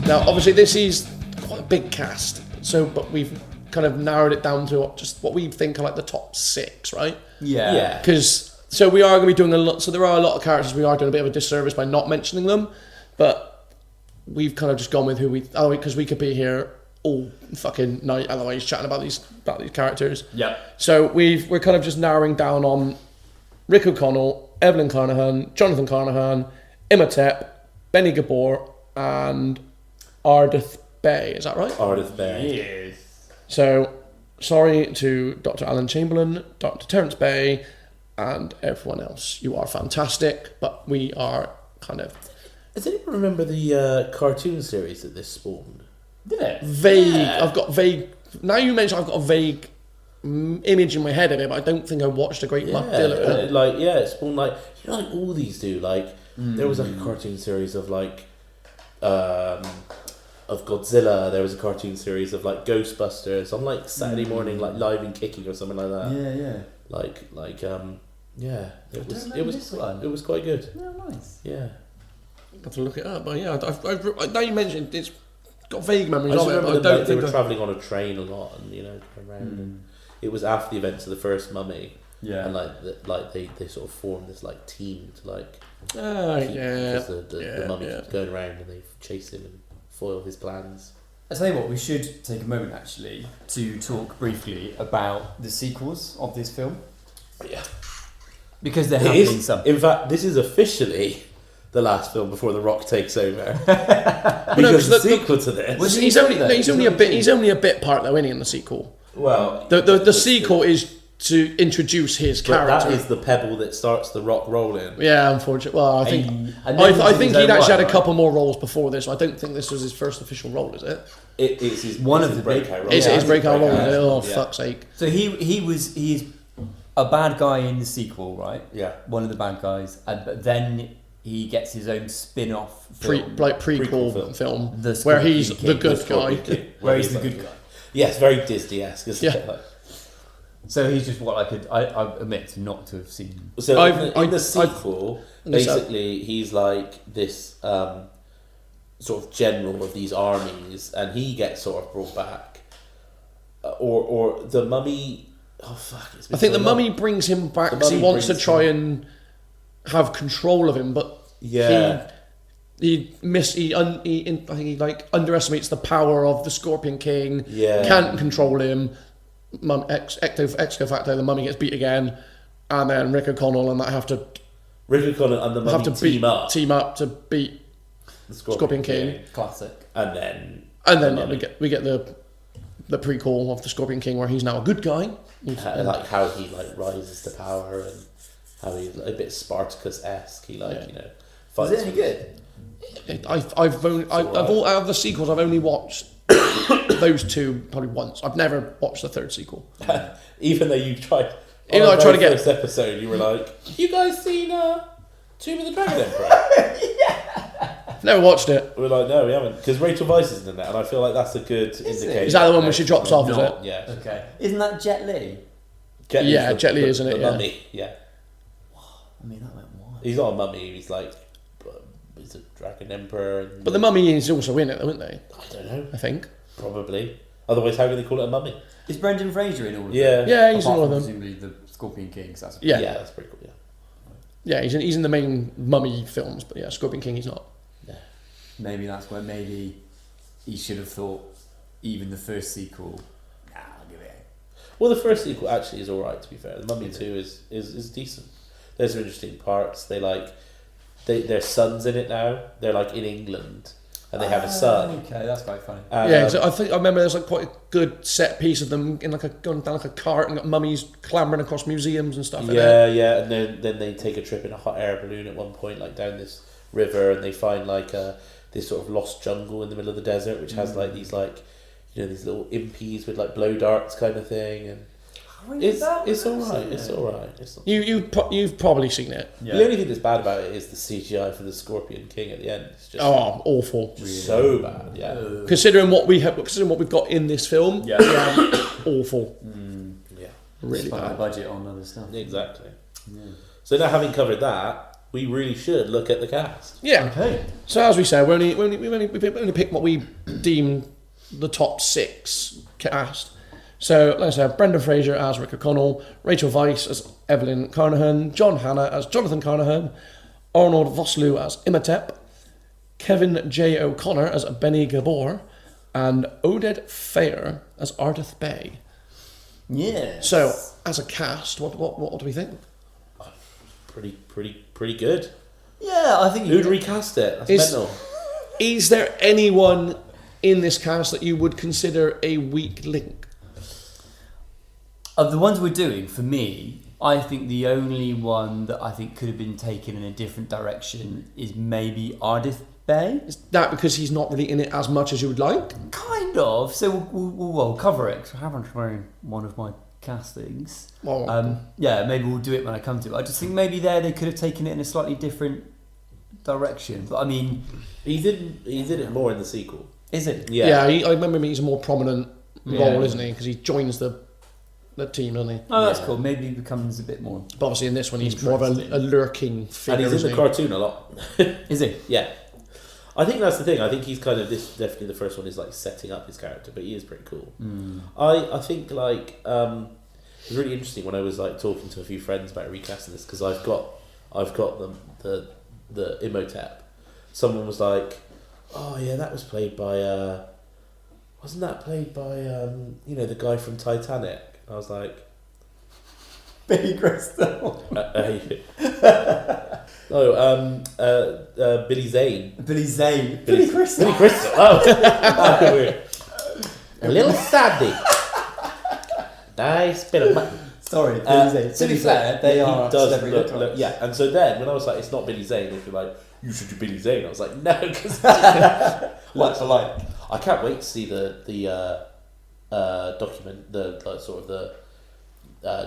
Now, obviously, this is quite a big cast, but we've kind of narrowed it down to just what we think are like the top 6, right? Yeah. So we are going to be doing a lot. So there are a lot of characters we are doing a bit of a disservice by not mentioning them, but we've kind of just gone with because we could be here all fucking night otherwise chatting about these characters. Yeah. So we're kind of just narrowing down on Rick O'Connell, Evelyn Carnahan, Jonathan Carnahan, Imhotep, Benny Gabor, and Ardith Bay. Is that right? Ardith Bay. Yes. So, sorry to Dr. Alan Chamberlain, Dr. Terence Bay, and everyone else. You are fantastic, but we are kind of... Does anyone remember the cartoon series that this spawned? Did it? Vague. Yeah. I've got vague... Now you mention I've got a vague image in my head of it, but I don't think I watched a great deal of it. It spawned like all these do. Like, there was like a cartoon series of like... of Godzilla. There was a cartoon series of like Ghostbusters on like Saturday morning, like Live and Kicking or something like that. It was quite good. Oh, nice. Yeah. I have to look it up, but yeah, I've now you mentioned it's got vague memories I just of it. remember But I don't they think were travelling on a train a lot, and going around. And it was after the events of the first Mummy. Yeah. And they sort of formed this like team to like because the mummy keeps going around and they chase him and foil his plans. I'll tell you what, we should take a moment actually to talk briefly about the sequels of this film. Yeah. Because there have It been is, some. in fact, this is officially the last film before The Rock takes over. No, Because the 'cause sequel to this... Was He's only a bit part though, isn't he, in the sequel? Well... The sequel is to introduce his But character. that is the pebble that starts The Rock rolling. Yeah, unfortunately. Well, I think And then I he's think in he'd his own actually had right, a couple more roles before this. I don't think this was his first official role, is it? It's his One it's of his the big- breakout role. Is it his Yeah, breakout role? breakout. Oh, Yeah. fuck's sake. So he's a bad guy in the sequel, right? Yeah. One of the bad guys, but then he gets his own spin-off film, Prequel film The where Scorpion he's King. the good Scorpion guy. King, where he's the good guy. Yes, very Disney-esque, isn't Yeah. it? Like, So he's just what I admit not to have seen. so in the I've- sequel, basically, he's like this sort of general of these armies, and he gets sort of brought back. Or the mummy... Oh, fuck. It's been I think so the long. mummy brings him back The because he mummy wants to brings try him- and have control of him, but Yeah. I think he like underestimates the power of the Scorpion King. Yeah. Can't control him. Ex facto, the mummy gets beat again, and then Rick O'Connell and that have to Rick O'Connell and the mummy team up to beat the Scorpion King. Classic. And then... And then the yeah, mummy. we get the prequel of the Scorpion King where he's now a good guy. Like how he like rises to power and how he's a bit Spartacus-esque. He like, you know... Is fights it any with- good? I've all out of the sequels I've only watched those two probably once. I've never watched the third sequel. Even though you tried... Even on though I the tried to very get- first episode, you were like, you guys seen Tomb of the Dragon Emperor? Never watched it. We're like, no, we haven't. Because Rachel Weisz is in that, and I feel like that's a good indicator. Is that the one where she drops off, is it? Yeah. Okay. Isn't that Jet Li? Jet Li's Yeah, Jet Li, isn't it? The Yeah. mummy, yeah. I mean, that went wild. He's not a mummy, he's like... He's a Dragon Emperor. And, But the mummy is also in it, though, isn't they? I don't know. I think. Probably. Otherwise, how can they call it a mummy? Is Brendan Fraser in all of Yeah. them? Yeah, he's in Apart all of from them. presumably the Scorpion King. 'Cause that's Yeah. Yeah, that's pretty cool, yeah. Yeah, he's in the main mummy films, but yeah, Scorpion King he's not. Maybe that's where maybe he should have thought even the first sequel. Nah, I'll give it. Well, the first sequel actually is alright, to be fair. The Mummy 2 is decent. There's some interesting parts. Their son's in it now. They're like in England, and they have a son. Okay, that's quite funny. And, Yeah, so I remember there's like quite a good set piece of them in going down like a cart and got mummies clambering across museums and stuff. in there. yeah, and then they take a trip in a hot air balloon at one point, like down this river, and they find like this sort of lost jungle in the middle of the desert, which has like these like these little impies with like blow darts kind of thing, and it's alright. It's alright. It's not... You've probably seen it. Yeah. The only thing that's bad about it is the CGI for the Scorpion King at the end. It's just Awful. so bad. Yeah. Considering what we've got in this film, Yeah. awful. Yeah. Really Spent the bad. budget on other stuff. Exactly. Yeah. So now, having covered that, we really should look at the cast. Yeah. Okay. So as we said, we've only picked what we deem the top 6 cast. So let's have Brendan Fraser as Rick O'Connell, Rachel Weisz as Evelyn Carnahan, John Hannah as Jonathan Carnahan, Arnold Vosloo as Imhotep, Kevin J. O'Connor as Benny Gabor, and Oded Fehr as Ardith Bay. Yeah. So as a cast, what do we think? Pretty good. Yeah, I think Who'd recast it? That's Is- mental. Is there anyone in this cast that you would consider a weak link? Of the ones we're doing, for me, I think the only one that I think could have been taken in a different direction is maybe Ardith Bay. Is that because he's not really in it as much as you would like? Kind of. So we'll cover it. 'Cause I haven't shown one of my castings. Well, Yeah, maybe we'll do it when I come to it. I just think maybe they could have taken it in a slightly different direction. But I mean, He did it more in the sequel. is it? yeah, I remember he's a more prominent Yeah. role, isn't he? Because he joins the team, doesn't he? Oh, that's Yeah. cool. Maybe he becomes a bit more. But obviously in this one he's more of a lurking figure, And he's in isn't the he? cartoon a lot. Is he? Yeah. I think that's the thing. I think he's kind of definitely the first one is like setting up his character, but he is pretty cool. I think like it was really interesting when I was like talking to a few friends about recasting this because I've got the Imhotep. Someone was like, "Oh yeah, that was played by wasn't that played by the guy from Titanic?" I was like, Billy Crystal. Billy Zane. Billy Zane. Billy Crystal. Billy Crystal. Oh, weird. A little sadly. Nice bit of mutton. Sorry, Billy Zane. To be fair, they are He does celebrity look, yeah. And so then, when I was like, it's not Billy Zane, if you're like, you should do Billy Zane, I was like, no, because like for like. I can't wait to see the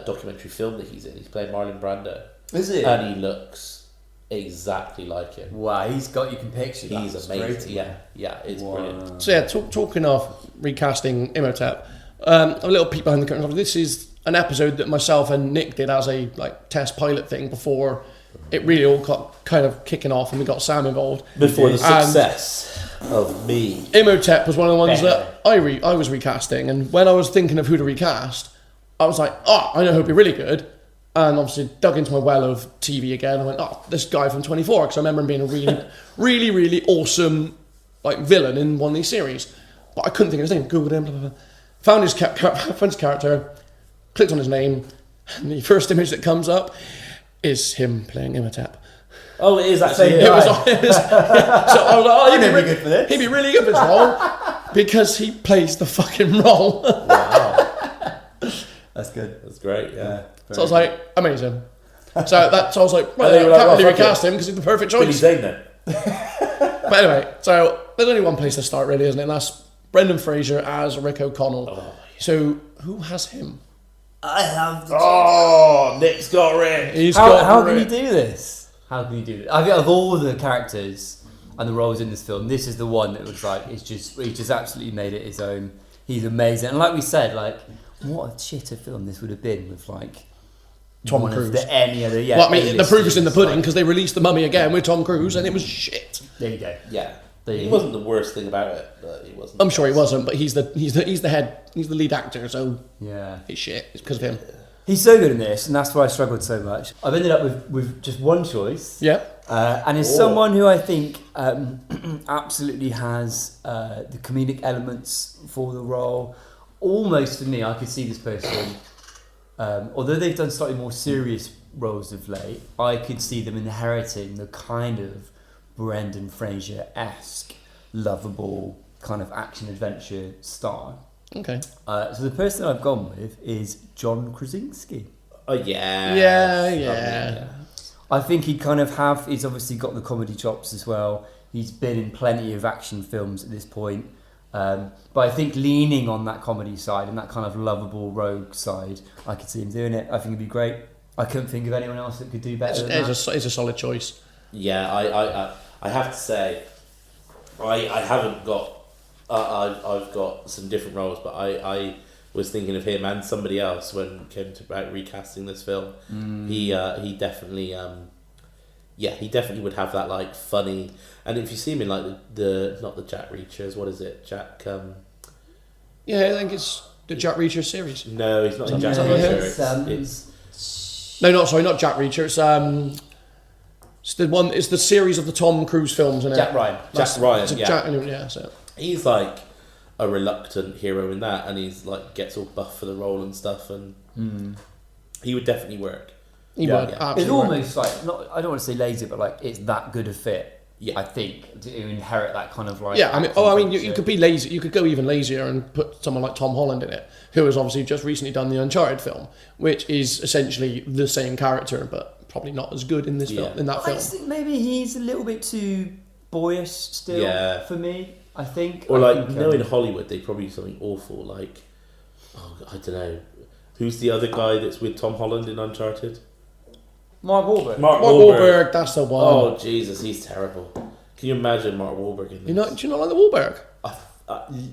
documentary film that he's in. He's playing Marlon Brando. Is he? And he looks exactly like him. Wow, you can picture that. He's amazing. Yeah, it's brilliant. So yeah, talking of recasting Imhotep, a little peek behind the curtain. This is an episode that myself and Nick did as a test pilot thing before it really all got kind of kicking off and we got Sam involved. Before the success of me. Imhotep was one of the ones that I was recasting, and when I was thinking of who to recast, I was like, I know who'd be really good. And obviously dug into my well of TV again and went, this guy from 24, because I remember him being a really, really, really awesome villain in one of these series. But I couldn't think of his name. Googled him, blah, blah, blah. Found his character, clicked on his name, and the first image that comes up is him playing Imhotep. Oh, it is actually. So I was like, he'd be good for this. He'd be really good for this role because he plays the fucking role. Wow. That's good. That's great, yeah. So I was like, amazing. So I was like, I can't really recast him because he's the perfect choice. Billy Zane then. But anyway, so there's only one place to start really, isn't it? And that's Brendan Fraser as Rick O'Connell. Oh, yeah. So who has him? I have. Nick's got Rick. How can you do this? How can you do this? I think of all the characters and the roles in this film, this is the one that was he just absolutely made it his own. He's amazing, and like we said, what a shitter film this would have been with Tom Cruise. Any other, well, I mean, the proof is in the pudding because they released The Mummy again with Tom Cruise and it was shit. There you go. Yeah, he wasn't the worst thing about it, but he wasn't. I'm sure he wasn't, but he's the lead actor, so yeah, it's shit. It's because of him. He's so good in this, and that's why I struggled so much. I've ended up with just one choice. Yeah, and it's someone who I think absolutely has the comedic elements for the role. Almost for me, I could see this person. Although they've done slightly more serious roles of late, I could see them inheriting the kind of Brendan Fraser-esque, lovable kind of action-adventure star. Okay. So the person I've gone with is John Krasinski. Oh, yeah. Yeah. I think he's obviously got the comedy chops as well. He's been in plenty of action films at this point. But I think leaning on that comedy side and that kind of lovable rogue side, I could see him doing it. I think it'd be great. I couldn't think of anyone else that could do better than that. It's a solid choice. Yeah, I have to say, I haven't got. I've got some different roles, but I was thinking of him and somebody else when it came to about recasting this film. He definitely he definitely would have that funny. And if you see him in the not the Jack Reachers, what is it? Jack. Yeah, I think it's the Jack Reacher series. No, he's not in Jack Reacher. It's not Jack Reacher. It's the one. It's the series of the Tom Cruise films. Isn't it? Jack Ryan. Jack Ryan. Yeah. Yeah. So he's a reluctant hero in that, and he's gets all buff for the role and stuff, and he would definitely work. He would. Yeah. It's almost not. I don't want to say lazy, but it's that good a fit. Yeah. I think to inherit that kind of Yeah, I mean, you could be lazy. You could go even lazier and put someone like Tom Holland in it, who has obviously just recently done the Uncharted film, which is essentially the same character, but probably not as good in this film. In that film, I just think maybe he's a little bit too boyish still for me. I think. Or in Hollywood, they probably do something awful I don't know. Who's the other guy that's with Tom Holland in Uncharted? Mark Wahlberg. Mark Wahlberg, that's the one. Oh Jesus, he's terrible. Can you imagine Mark Wahlberg in this? Do you not like the Wahlberg?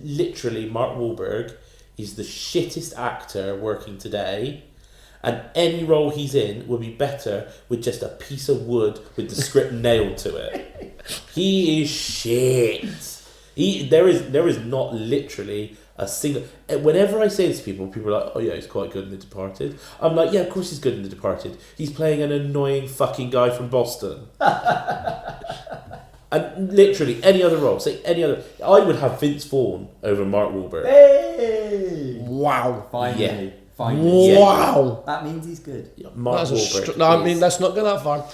Literally, Mark Wahlberg is the shittest actor working today, and any role he's in will be better with just a piece of wood with the script nailed to it. He is shit. There is not literally a single. Whenever I say this to people are like, "Oh yeah, he's quite good in The Departed." I'm like, "Yeah, of course he's good in The Departed. He's playing an annoying fucking guy from Boston." And literally any other role, I would have Vince Vaughn over Mark Wahlberg. Hey! Wow! Finally, Finally. Wow. That means he's good. Mark Wahlberg. No, I mean, let's not go that far.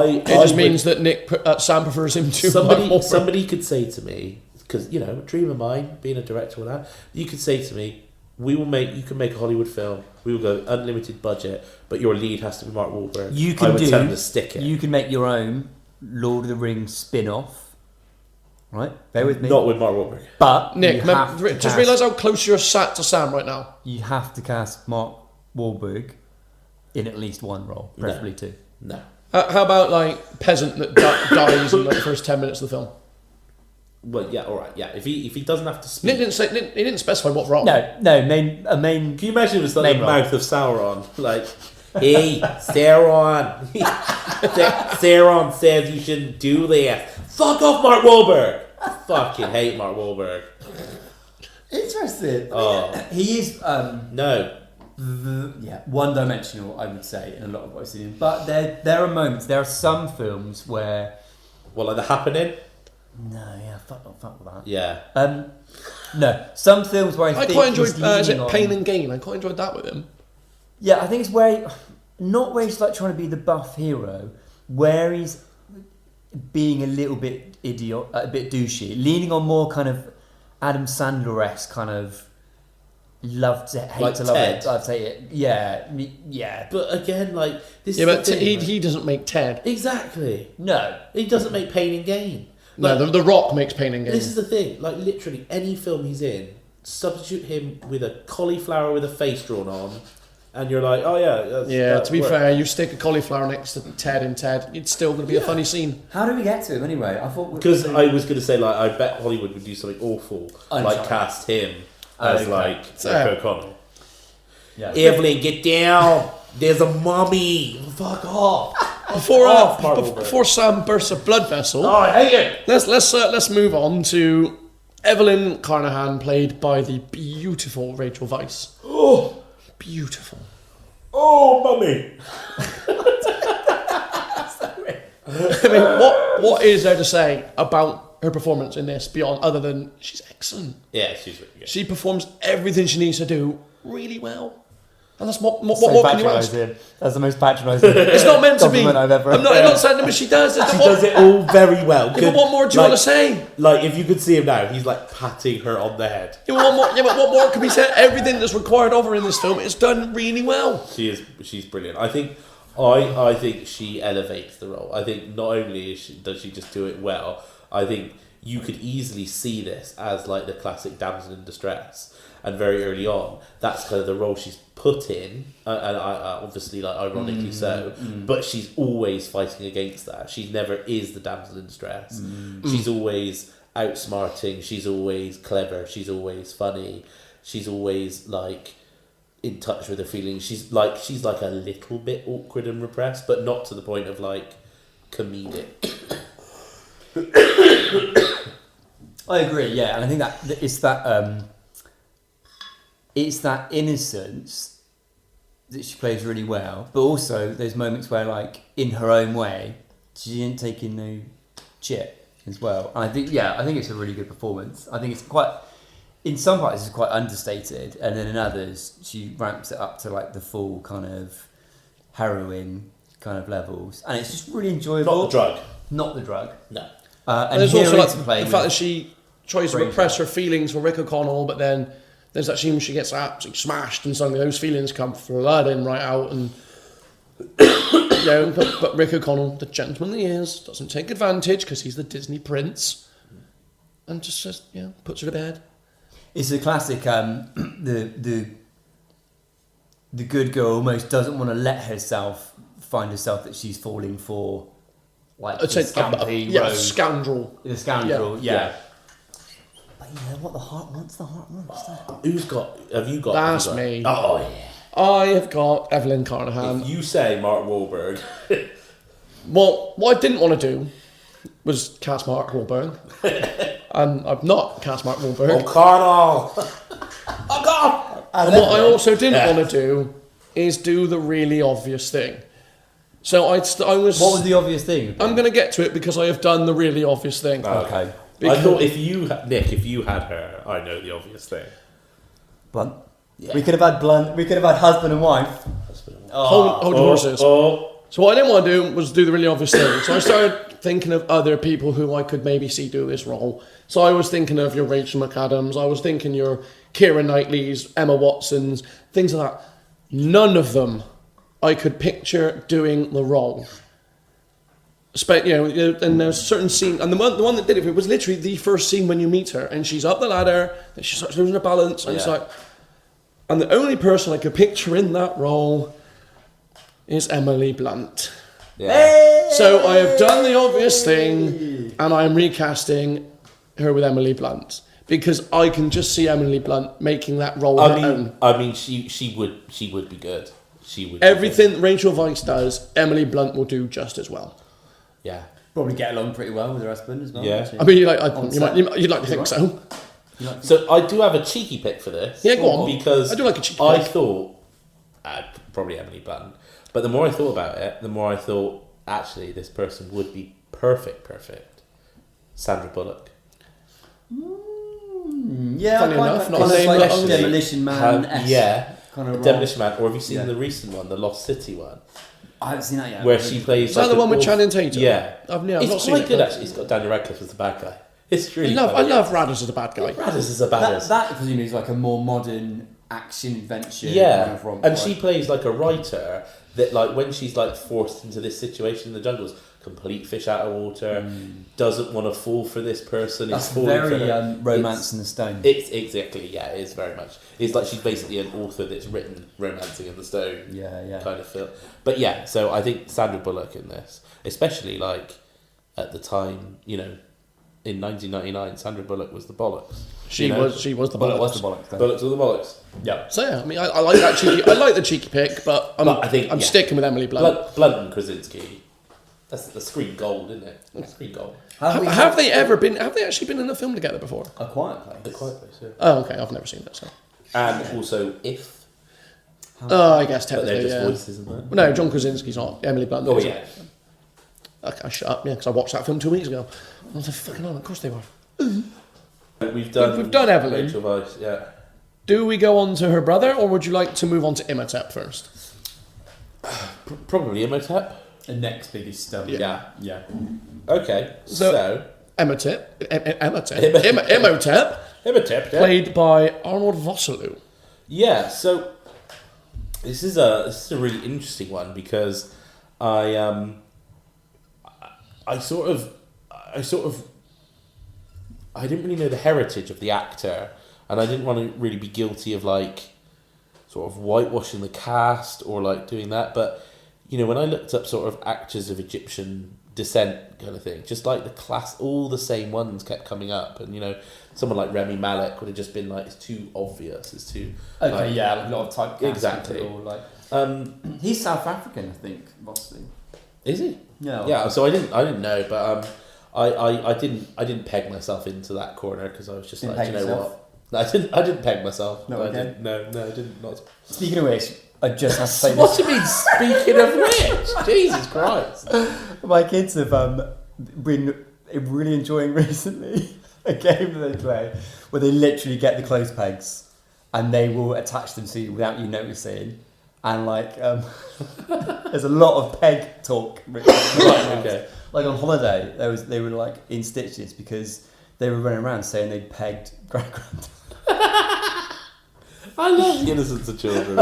It just means that Sam prefers him to Mark Wahlberg. Somebody could say to me, because dream of mine, being a director and that, you could say to me, you can make a Hollywood film. We will go unlimited budget, but your lead has to be Mark Wahlberg. I would tell him to stick it. You can make your own Lord of the Rings spin-off. Right, bear with me. Not with Mark Wahlberg. But Nick, just realise how close you're sat to Sam right now. You have to cast Mark Wahlberg in at least one role, preferably two. No. How about like peasant that dies in like the first 10 minutes of the film? Well, yeah, all right, yeah. If he doesn't have to speak, Nick he didn't specify what role. No, main. Can you imagine it was like the mouth of Sauron, like, hey, Sauron, Sauron says you shouldn't do this. Fuck off, Mark Wahlberg. I fucking hate Mark Wahlberg. Interesting. Oh, he is. No. One-dimensional, I would say, in a lot of what I've seen. But there are moments. There are some films where. Well, like The Happening. No, yeah, fuck with that. Yeah. No, some films where I think quite enjoyed. Is it Pain and Gain? I quite enjoyed that with him. Yeah, I think it's not where he's like trying to be the buff hero, where he's being a little bit a bit douchey, leaning on more kind of Adam Sandler-esque kind of love to hate like to Ted. love it. I'd say it. Yeah. But again, like this. Yeah, is but the thing, he doesn't make Ted. Exactly. No, he doesn't make Pain and Gain. Like, no, the Rock makes Pain and Gain. This is the thing. Like literally, any film he's in, substitute him with a cauliflower with a face drawn on, and you're like, oh yeah. To be fair, you stick a cauliflower next to Ted and Ted, it's still going to be a funny scene. How did we get to him anyway? I thought because I was going to say like I bet Hollywood would do something awful, like cast him as like Rick O'Connell. Yeah. Evelyn, get down. There's a mummy. Fuck off. Before Sam bursts a blood vessel, I hate it. Let's move on to Evelyn Carnahan, played by the beautiful Rachel Weisz. Oh, beautiful. Oh, mummy. I mean, what is there to say about her performance in this beyond other than she's excellent? Yeah, she's really good. She performs everything she needs to do really well. And that's what can you ask? That's the most patronising. It's not meant to be. I've ever I'm not saying that, but she does. She does it all very well. Yeah, but what more do you want to say? Like, if you could see him now, he's like patting her on the head. Yeah, but what more can be said? Everything that's required of her in this film is done really well. She's brilliant. I think she elevates the role. I think not only does she just do it well, I think you could easily see this as like the classic damsel in distress. And very early on, that's kind of the role she's put in, and obviously, like ironically so. But she's always fighting against that. She never is the damsel in distress. She's always outsmarting. She's always clever. She's always funny. She's always like in touch with her feelings. She's like a little bit awkward and repressed, but not to the point of like comedic. I agree. Yeah, and I think that it's that. It's that innocence that she plays really well, but also there's moments where, like, in her own way, she didn't take in no shit as well. And I think it's a really good performance. I think it's quite, in some parts, it's quite understated, and then in others, she ramps it up to like the full kind of heroine kind of levels, and it's just really enjoyable. Not the drug. No. And there's also like the fact that she tries to repress her feelings for Rick O'Connell, but then there's that scene where she gets absolutely smashed and suddenly those feelings come flooding right out, and but Rick O'Connell, the gentleman that he is, doesn't take advantage because he's the Disney prince and just puts her to bed. It's a classic the good girl almost doesn't want to let herself find herself that she's falling for, like, the scoundrel. The scoundrel, yeah. But what the heart wants. Have you got? That's me. Oh yeah. I have got Evelyn Carnahan. If you say Mark Wahlberg. Well, what I didn't want to do was cast Mark Wahlberg. And I've not cast Mark Wahlberg. O'Connell. Oh God. And what I also didn't want to do is do the really obvious thing. So I was. What was the obvious thing? I'm going to get to it because I have done the really obvious thing. Okay. I thought if you had her, I know the obvious thing. Blunt. Yeah. We could have had Blunt. We could have had husband and wife. Hold horses. So what I didn't want to do was do the really obvious thing. So I started thinking of other people who I could maybe see do this role. So I was thinking of your Rachel McAdams. I was thinking your Keira Knightley's, Emma Watson's, things like that. None of them I could picture doing the role. And there's a certain scene, and the one that did it was literally the first scene when you meet her, and she's up the ladder, and she starts losing her balance, and it's like, and the only person I could picture in that role is Emily Blunt. Yeah. So I have done the obvious thing, and I am recasting her with Emily Blunt because I can just see Emily Blunt making that role her own. I mean, she would be good. She would. Everything Rachel Weisz does, Emily Blunt will do just as well. Yeah. Probably get along pretty well with her husband as well. Yeah. I mean, you'd like to think so. So I do have a cheeky pick for this. Yeah, go on. Because I do like a cheeky I pick. thought probably Emily Blunt, but the more I thought about it, the more I thought actually this person would be perfect. Sandra Bullock. Yeah, Funny quite enough, kind not of a like name that- Demolition Man. Yeah. Kind of Demolition Man, or have you seen Yeah. the recent one, the Lost City one, I haven't seen that yet. where she plays? Is that the an one with awful- Channing Tatum? Yeah, I've it's not seen quite it, good but- actually. It's got Daniel Radcliffe as the bad guy. It's really. I funny. love Radis as a bad guy. Radis is a badass. that presumably is like a more modern action adventure. Yeah, kind of romp, and right? she plays like a writer that, like, when she's like forced into this situation in the jungles, complete fish out of water, doesn't want to fall for this person. That's is falling for very her. Romance in the Stone. It's exactly, yeah, it is very much. It's like she's basically an author that's written Romancing in the Stone. Yeah. Kind of feel. But yeah, so I think Sandra Bullock in this, especially like at the time, in 1999, Sandra Bullock was the bollocks. She was the Bullock bollocks. was the bollocks. Then. Bullocks were the bollocks. Yeah. So yeah, I mean, I like that cheeky. I like the cheeky pick, but I'm sticking with Emily Blunt. Blunt and Krasinski. That's the screen gold, isn't it? Screen gold. Have they actually been in a film together before? A Quiet Place? The Quiet Place, yeah. Oh, okay. I've never seen that. So. And also If. I guess But they're technically, just yeah. voices, isn't it? No, John Krasinski's not. Emily Blunt. Oh is. yeah. Okay, shut up. Yeah, because I watched that film 2 weeks ago. I was like, fucking hell, of course they were. We've done Evelyn. Rachel Weisz, yeah. Do we go on to her brother, or would you like to move on to Imhotep first? Probably Imhotep. The next biggest stuff. Yeah. Yeah. Okay. So- So Imhotep, Imhotep. Imhotep, Imhotep. Yeah. played by Arnold Vosloo. Yeah, so this is a really interesting one because I didn't really know the heritage of the actor, and I didn't want to really be guilty of like sort of whitewashing the cast or like doing that. But when I looked up sort of actors of Egyptian descent kind of thing, just like the class, all the same ones kept coming up, and someone like Remy Malek would have just been like, it's too obvious, it's too Okay, like, yeah, like a lot of typecasting. Exactly. Or like, he's South African, I think, Vosloo. Is he? Yeah. Yeah, so I didn't know, but I didn't peg myself into that corner because I was just Didn't like, peg you know yourself? what? I didn't peg myself. No, I okay. didn't. No, I didn't. Not. Speaking of which, I just have to say What this. do you mean? Speaking of which, Jesus Christ! My kids have been really enjoying recently a game that they play where they literally get the clothes pegs and they will attach them to you without you noticing. And like, there's a lot of peg talk. Right. Okay. Like on holiday, they were like in stitches because they were running around saying they'd pegged grand. I love the innocence of children.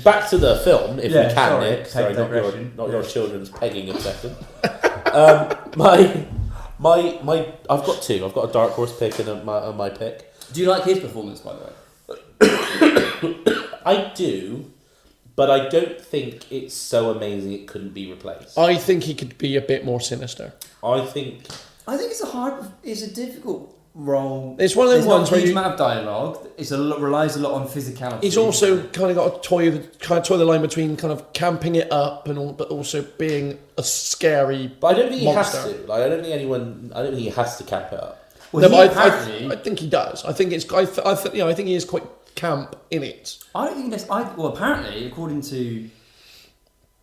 Back to the film, if Yeah, we can, sorry, Nick. Sorry, digression. not your children's pegging obsession. I've got two. I've got a dark horse pick and my pick. Do you like his performance, by the way? I do, but I don't think it's so amazing it couldn't be replaced. I think he could be a bit more sinister. I think it's a difficult role. It's one of those ones where where huge you, amount of dialogue. Relies a lot on physicality. he's also kind of got to toy the line between kind of camping it up and all, but also being a scary. But I don't think monster. he has to. Like, I don't think he has to camp it up. Well, No, he but apparently. I think he does. I think it's. I think he is quite camp in it. I don't think well, apparently, according to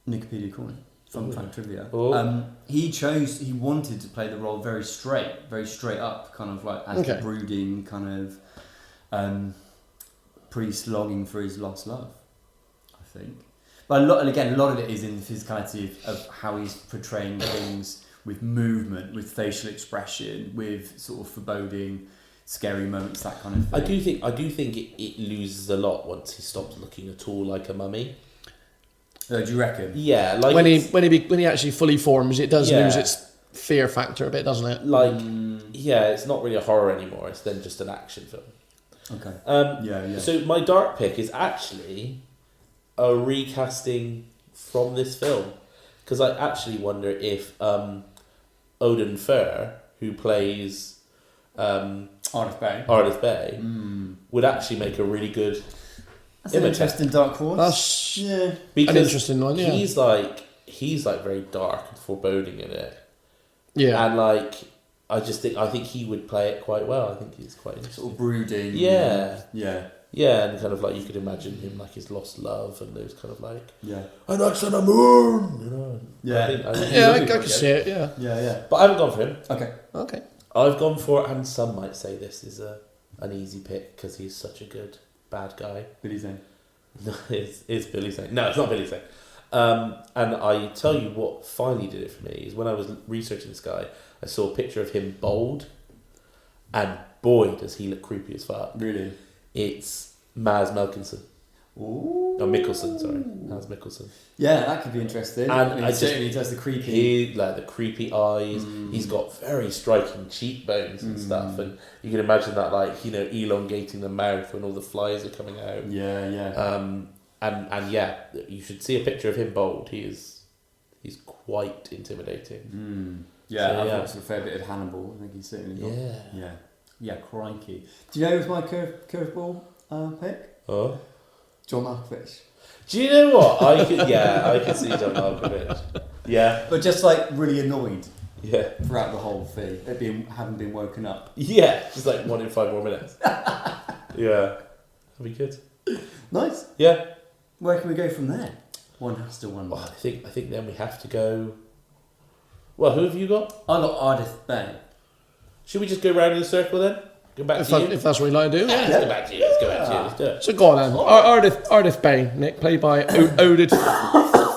Wikipedia Corner, Fun Fact Trivia, Oh. he wanted to play the role very straight up, kind of like as the brooding kind of priest longing for his lost love, I think. But a lot of it is in the physicality of how he's portraying things with movement, with facial expression, with sort of foreboding, scary moments, that kind of thing. I do think it loses a lot once he stops looking at all like a mummy. Do you reckon? Yeah, like when he actually fully forms, it does lose its fear factor a bit, doesn't it? Like, it's not really a horror anymore. It's then just an action film. Okay. So my dark pick is actually a recasting from this film, because I actually wonder if Odin Fer, who plays Ardith Bay, would actually make a really good. That's an interesting dark horse. That's because an interesting one. Yeah, he's like very dark and foreboding in it. Yeah, and like I think he would play it quite well. I think he's quite interesting. Sort of brooding. Yeah, and kind of like you could imagine him like his lost love and those kind of like and that's on the moon, you know. I can see it. Yeah. But I haven't gone for him. Okay. I've gone for, and some might say this is an easy pick because he's such a good bad guy. Billy Zane. No, it's Billy Zane. No, it's not Billy Zane. And I tell you what finally did it for me is when I was researching this guy, I saw a picture of him bald, and boy does he look creepy as fuck. Really? It's Mads Mikkelsen. Ooh. No, Mikkelsen, sorry. Mads Mikkelsen. Yeah, that could be interesting. And I mean, I certainly does the creepy. the creepy eyes. He's got very striking cheekbones and stuff, and you can imagine that, like, you know, elongating the mouth when all the flies are coming out. And you should see a picture of him bald. He's quite intimidating. I've watched a fair bit of Hannibal. I think he's certainly got. Yeah, crikey. Do you know who's my curveball pick? Oh, John Malkovich. Do you know what? I could see John Malkovich. Yeah, But just like really annoyed yeah, throughout the whole thing, having been woken up. yeah. Just like 1 in 5 more minutes. Yeah, that'd be good. Nice. Yeah. Where can we go from there? One has to wonder. Well, I think then we have to go. Well, who have you got? I got Ardith Bay. Should we just go round in a circle then? Go back to you. If that's what you like to do. Let's go back to you. Let's do it. So go on then. Ardith Bay, Nick, played by Odin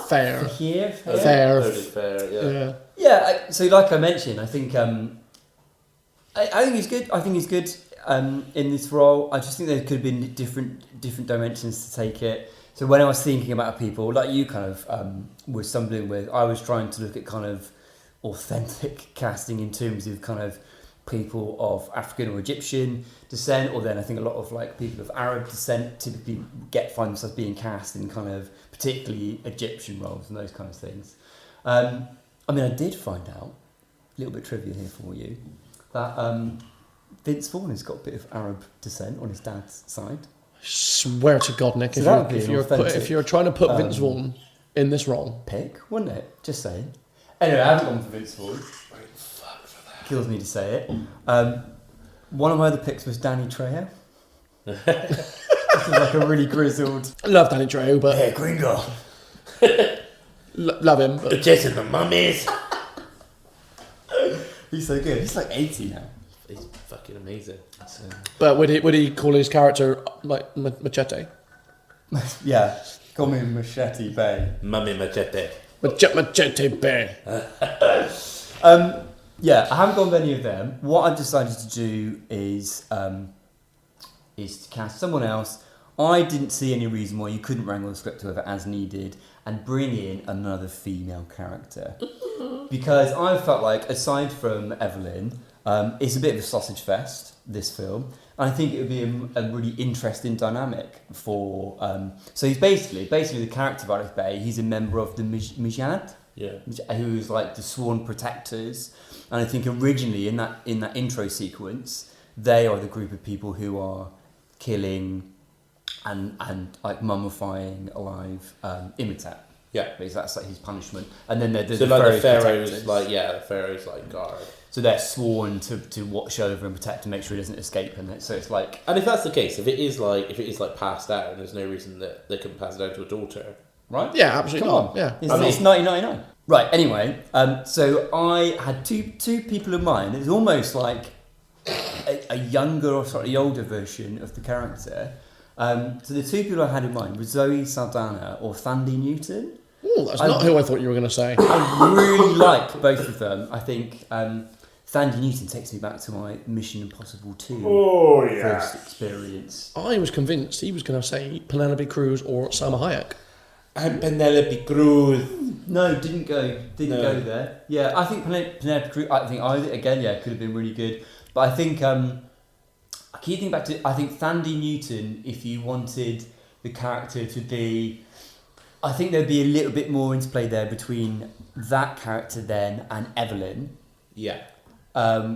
Fair. Fair. Yeah. Yeah. So like I mentioned, I think I think he's good. I think he's good in this role. I just think there could have been different dimensions to take it. So when I was thinking about people like you kind of were stumbling with, I was trying to look at kind of authentic casting in terms of kind of people of African or Egyptian descent, or then I think a lot of like people of Arab descent typically find themselves being cast in kind of particularly Egyptian roles and those kind of things. I mean, I did find out, a little bit trivia here for you, that Vince Vaughn has got a bit of Arab descent on his dad's side. Swear to God, Nick, So if you're trying to put Vince Vaughn in this role, pick, wouldn't it? Just saying. Anyway, I haven't gone for Vince Vaughn. Kills me to say it. One of my other picks was Danny Trejo. This is like a really grizzled. I love Danny Trejo, but Hey, Gringo. love him. But Jason the mummies. He's so good. He's like 80 now. He's fucking amazing. So. But would he call his character like Machete? Yeah, call me Machete Bay. Mummy Machete. Machete Bay. Yeah, I haven't gone with any of them. What I've decided to do is to cast someone else. I didn't see any reason why you couldn't wrangle the script over as needed and bring in another female character. Because I felt like, aside from Evelyn, it's a bit of a sausage fest, this film. And I think it would be a really interesting dynamic for... so he's basically the character of Ardith Bay. He's a member of the Mijad, who's like the sworn protectors. And I think originally in that intro sequence, they are the group of people who are killing and like mummifying alive Imhotep. Yeah, because that's like his punishment. And then there's so the like Pharaoh's the Pharaoh's like guard. So they're sworn to watch over and protect and make sure he doesn't escape. And so it's like, and if that's the case, if it is like passed down, there's no reason that they couldn't pass it down to a daughter, right? Yeah, absolutely. Come on, yeah. It's 1999. Right. Anyway, so I had two people in mind. It's almost like a younger or slightly older version of the character. So the two people I had in mind were Zoe Saldana or Thandie Newton. Oh, that's not who I thought you were going to say. I really like both of them. I think Thandie Newton takes me back to my Mission Impossible 2 first experience. I was convinced he was going to say Penelope Cruz or Salma Hayek. And Penelope Cruz. No, didn't go there. Yeah, I think Penelope Cruz. I think could have been really good. But I think I keep thinking back to. I think Thandie Newton. If you wanted the character to be, I think there'd be a little bit more interplay there between that character then and Evelyn. Yeah.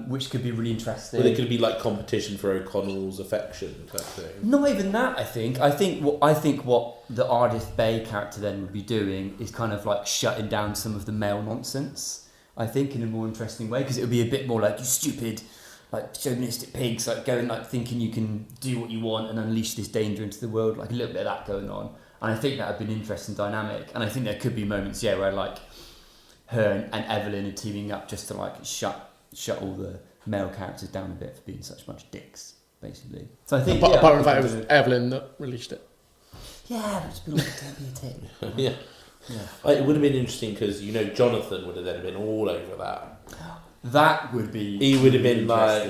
Which could be really interesting. Well, it could be like competition for O'Connell's affection type thing. Not even that, I think. I think what the Ardith Bay character then would be doing is kind of like shutting down some of the male nonsense. I think in a more interesting way, because it would be a bit more like, you stupid, like chauvinistic pigs, like going like thinking you can do what you want and unleash this danger into the world, like a little bit of that going on. And I think that would be an interesting dynamic. And I think there could be moments, where like her and Evelyn are teaming up just to like shut all the male characters down a bit for being such much dicks, basically. So I think apart from the fact it was Evelyn that released it. Yeah, but it's been like, don't be a tit. Yeah. It would have been interesting because Jonathan would have then been all over that. That would be. He would have been like,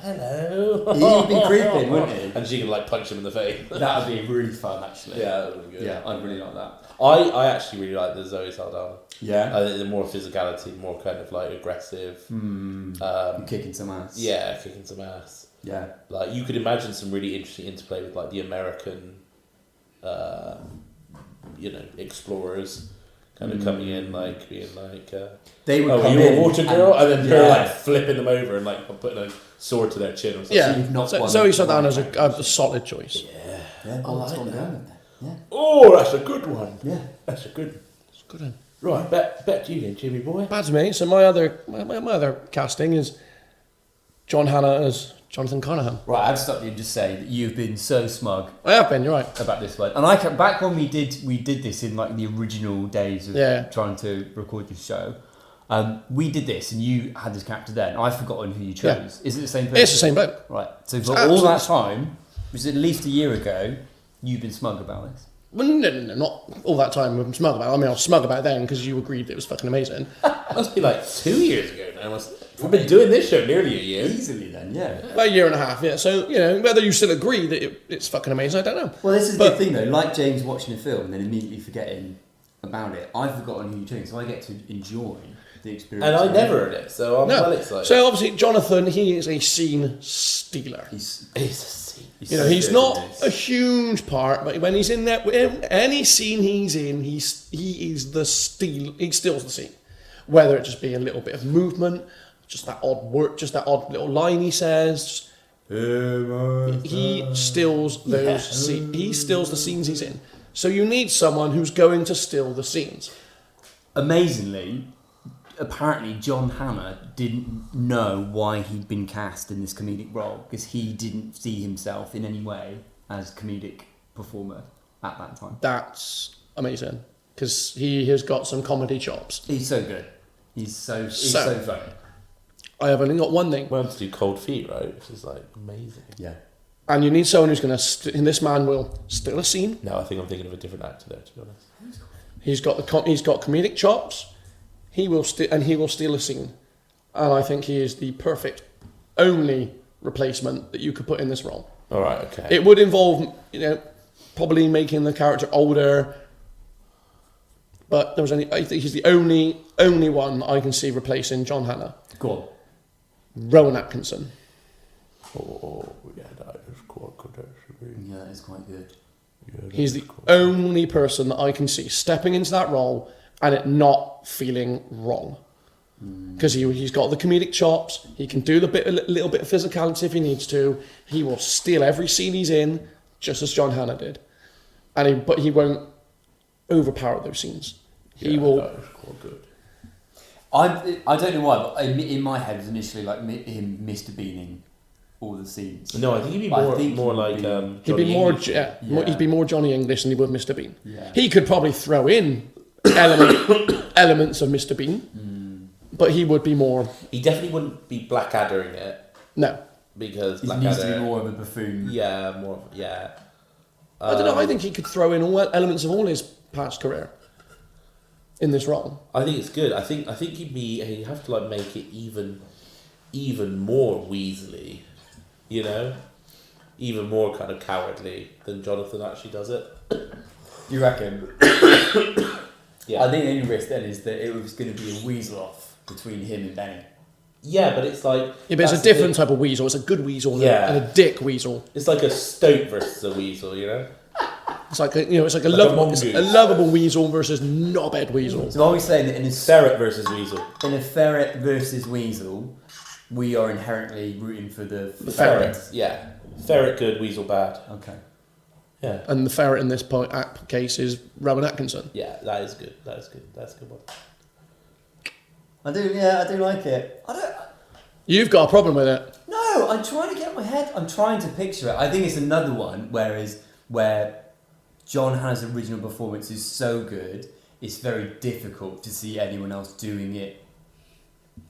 hello. He would be creeping, wouldn't he? And she could like punch him in the face. That would be really fun, actually. Yeah, that would be good. Yeah, I'd really like that. I actually really like the Zoe Saldana. Yeah. I think the more physicality, more kind of like aggressive. Kicking some ass. Yeah, kicking some ass. Yeah. Like you could imagine some really interesting interplay with like the American, explorers kind of coming in, like being like, they would come you're in a water girl, and then they're yeah. like flipping them over and like putting a sword to their chin or something. Yeah, Zoe Saldana's a solid choice. Yeah, Oh, that's like what I'm that. going with then. Yeah. Oh, that's a good one. Yeah. That's a good. It's good one. Right, back to you then, Jimmy boy. Bad to me. So my other casting is John Hannah as Jonathan Carnahan. Right, I'd stop you and just say that you've been so smug I have been. You're right. about this one. And I kept back when we did this in like the original days of trying to record this show. We did this, and you had this character then. I've forgotten who you chose. Is it the same person? It's the same bloke. Right. So for all that time, which is at least a year ago, you've been smug about this. Well, no, not all that time. I'm smug about it. I mean, I was smug about it then because you agreed that it was fucking amazing. Must be like 2 years ago now. We've been doing this show nearly a year. Easily then, yeah. About a year and a half, yeah. So, whether you still agree that it's fucking amazing, I don't know. Well, this is the good thing though. Like James watching a film and then immediately forgetting about it, I've forgotten who you're doing, so I get to enjoy the experience. And I never heard it, so I'm well excited. So obviously, Jonathan, he is a scene stealer. He's He's a scene. He's not a huge part, but when he's in there, any scene he's in, he is the steal. He steals the scene, whether it just be a little bit of movement, just that odd word, just that odd little line he says. He steals those. He steals the scenes he's in. So you need someone who's going to steal the scenes. Amazingly, apparently John Hannah didn't know why he'd been cast in this comedic role because he didn't see himself in any way as a comedic performer at that time. That's amazing because he has got some comedy chops. He's so good. He's so funny. I have only got one thing. Well, to do Cold Feet, right? Which is like amazing. Yeah. And you need someone who's going to... and this man will steal a scene. No, I think I'm thinking of a different actor there, to be honest. He's got comedic chops. He will steal a scene. And I think he is the perfect only replacement that you could put in this role. All right, okay. It would involve, probably making the character older. But I think he's the only one I can see replacing John Hannah. Go on. Rowan Atkinson. Oh, yeah, that is quite good, actually. Yeah, that is quite good. Yeah, He's the only person that I can see stepping into that role and it not feeling wrong. Because he's got the comedic chops, he can do a little bit of physicality if he needs to. He will steal every scene he's in, just as John Hannah did. But he won't overpower those scenes. He will. That is quite good. I don't know why, but in my head it was initially like him Mr. Beaning all the scenes. No, I think he'd be more like He'd be more, English. he'd be more Johnny English than he would Mr. Bean. Yeah. He could probably throw in elements of Mr. Bean, but he would be more. He definitely wouldn't be Blackadder in it. No, because He needs Blackadder to be more of a buffoon. Yeah, more. Yeah. I don't know. I think he could throw in all elements of all his past career in this role. I think it's good. I think he'd have to like make it even more Weasley, you know, even more kind of cowardly than Jonathan actually does it. You reckon? Yeah. I think the only risk then is that it was going to be a Weasel off between him and Benny. Yeah, but it's like Yeah, but it's a different type of weasel. It's a good weasel and a dick weasel. It's like a stoat versus a weasel, you know. It's like a Like a lovable weasel versus knobhead weasel. So are we saying that in a Ferret versus Weasel? In a Ferret versus Weasel, we are inherently rooting for the Ferret. Yeah, Ferret good, Weasel bad. Okay. Yeah. And the ferret in this case is Rowan Atkinson. Yeah, that is good. That's a good one. I do like it. You've got a problem with it. No, I'm trying to get my head. I'm trying to picture it. I think it's another one where John Hannah's original performance is so good, it's very difficult to see anyone else doing it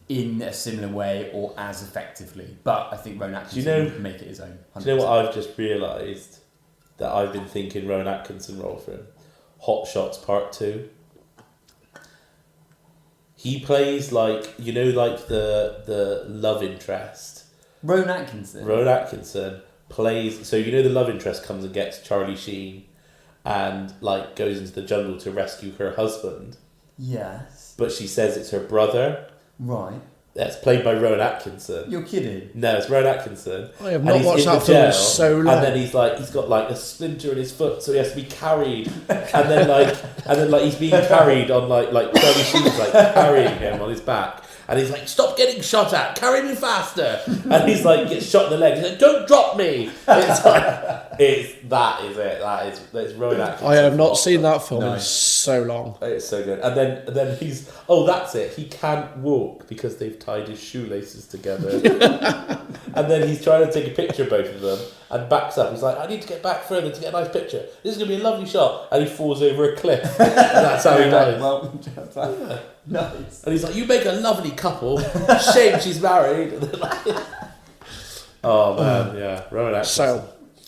in a similar way or as effectively. But I think Rowan Atkinson would make it his own. 100%. Do you know what I've just realised that I've been thinking Rowan Atkinson role for him? Hot Shots Part 2. He plays like, you know, like the love interest. Rowan Atkinson? Rowan Atkinson plays, so you know the love interest comes and gets Charlie Sheen and like goes into the jungle to rescue her husband. Yes. But she says it's her brother. Right. That's played by Rowan Atkinson. You're kidding? No, it's Rowan Atkinson. I have not watched that film in so long. And then he's got like a splinter in his foot, so he has to be carried. and then he's being carried on like Charlie Sheen's like carrying him on his back. And he's like, stop getting shot at, carry me faster. And he's like, gets shot in the leg. He's like, don't drop me. It's like, that's Rowan Atkinson. I have not seen that film in so long. It's so good. And then he's, that's it. He can't walk because they've tied his shoelaces together. And then he's trying to take a picture of both of them and backs up. He's like, I need to get back further to get a nice picture. This is going to be a lovely shot. And he falls over a cliff. And that's how he dies. Well, nice. And he's like, you make a lovely couple. Shame she's married. Oh man, yeah. Rowan Atkinson.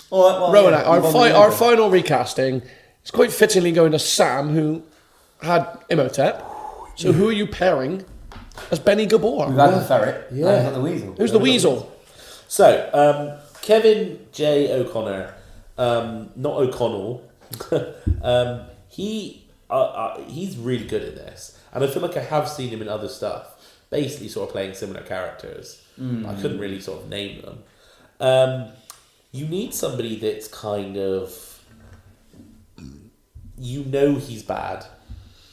So, Rowan, our final recasting is quite fittingly going to Sam, who had Imhotep. So who are you pairing as Benny Gabor? We've had the Ferret. Yeah. We've had the Weasel. Who's the Weasel? So, Kevin J. O'Connor, not O'Connell. He's really good at this, and I feel like I have seen him in other stuff, basically sort of playing similar characters. I couldn't really sort of name them. You need somebody that's kind of, you know, he's bad.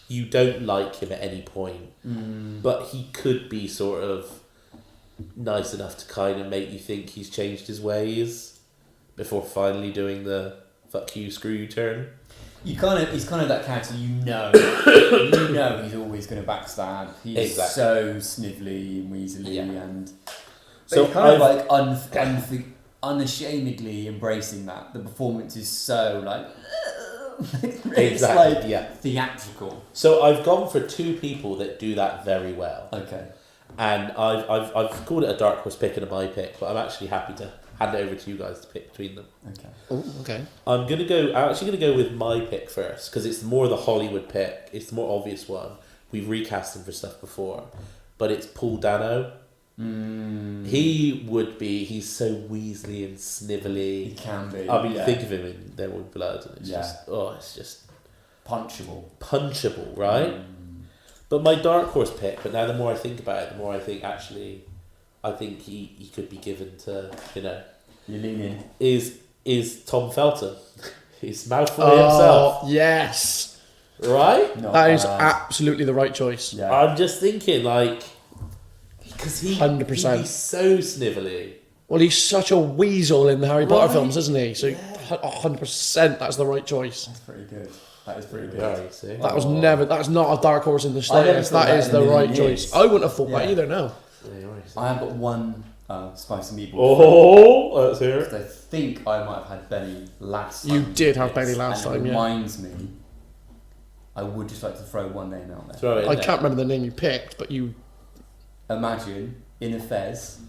You don't like him at any point, but he could be sort of nice enough to kind of make you think he's changed his ways before finally doing the fuck you, screw you turn. He's kind of that character you know he's always going to backstab. He's so snivelly and weaselly and so he's kind of like unashamedly embracing that. The performance is so like it's like theatrical. So I've gone for two people that do that very well. Okay. And I've called it a dark horse pick and a my pick, but I'm actually happy to hand it over to you guys to pick between them. Okay. Oh, okay. I'm actually gonna go with my pick first because it's more the Hollywood pick. It's the more obvious one. We've recast him for stuff before, but it's Paul Dano. He's so weaselly and snivelly. He can be. I mean, think of him in There Will Be Blood, and it's it's just punchable, right? But my dark horse pick. But now the more I think about it, the more I think actually, I think he could be given to You're leaning. Is Tom Felton. He's mouthful himself. Yes. Right? That is absolutely the right choice. Yeah. I'm just thinking, like, because he'd 100%. be so snivelly. Well, he's such a weasel in the Harry Potter films, isn't he? So 100% that's the right choice. That's pretty good. That is pretty good. Yeah, you see. That's not a dark horse in the slightest. That is the right choice. I wouldn't have thought that either, no. I have got one spicy meatball. Oh, let's hear it. I think I might have had Benny last time. You did have Benny last time, It yeah. reminds me, I would just like to throw one name out there. Throw it in I there. can't remember the name you picked, but you... Imagine, in a fez,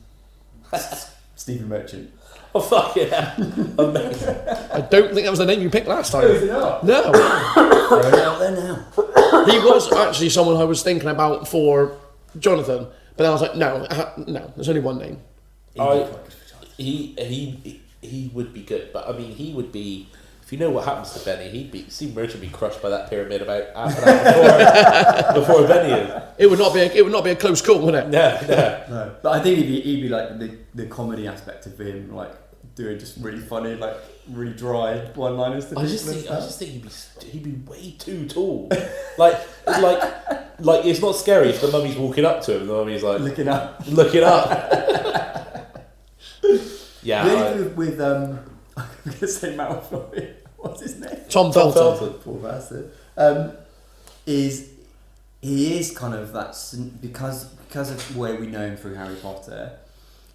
Stephen Merchant. Oh, fuck yeah. Amazing. I don't think that was the name you picked last time. it not? No. Throw it out there now. He was actually someone I was thinking about for Jonathan, but then I was like, no, there's only one name. He would be good, but I mean, he would be. If you know what happens to Benny, Steve Merchant would be crushed by that pyramid about half an hour before Benny is. It would not be a close call, would it? No. But I think he'd be like the comedy aspect of him, like doing just really funny, like really dry one-liners. I just think he'd be way too tall. like it's not scary if the mummy's walking up to him. The mummy's like looking up. Yeah. The only thing with I'm gonna say Malfoy. What's his name? Tom Felton. Poor bastard. Is he is kind of that because of where we know him through Harry Potter.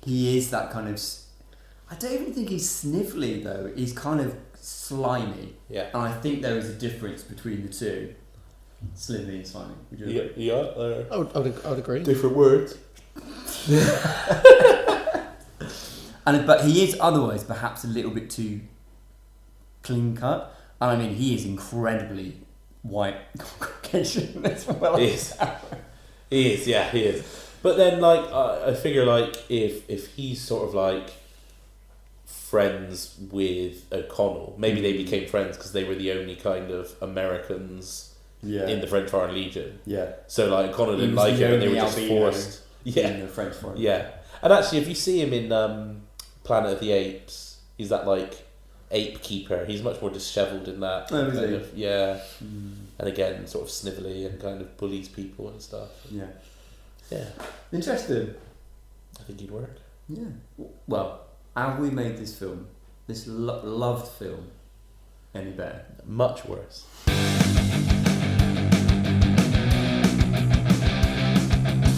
He is that kind of. I don't even think he's snivelly though. He's kind of slimy. Yeah. And I think there is a difference between the two. Slimy and slimy. Would you agree? Yeah. I would agree. Different words. But he is otherwise perhaps a little bit too clean cut. And I mean, he is incredibly white Caucasian as well. He is. But then, like, I figure, like, if he's sort of like friends with O'Connell, maybe they became friends because they were the only kind of Americans in the French Foreign Legion. Yeah. So like O'Connell didn't like him, and they were just forced. In the French Foreign Legion. Yeah. And actually, if you see him in Planet of the Apes, he's that like ape keeper. He's much more dishevelled in that. Oh, is he? Yeah. And again, sort of snivelly and kind of bullies people and stuff. Yeah. Yeah. Interesting. I think he'd work. Yeah. Well, have we made this film, this loved film, any better? Much worse.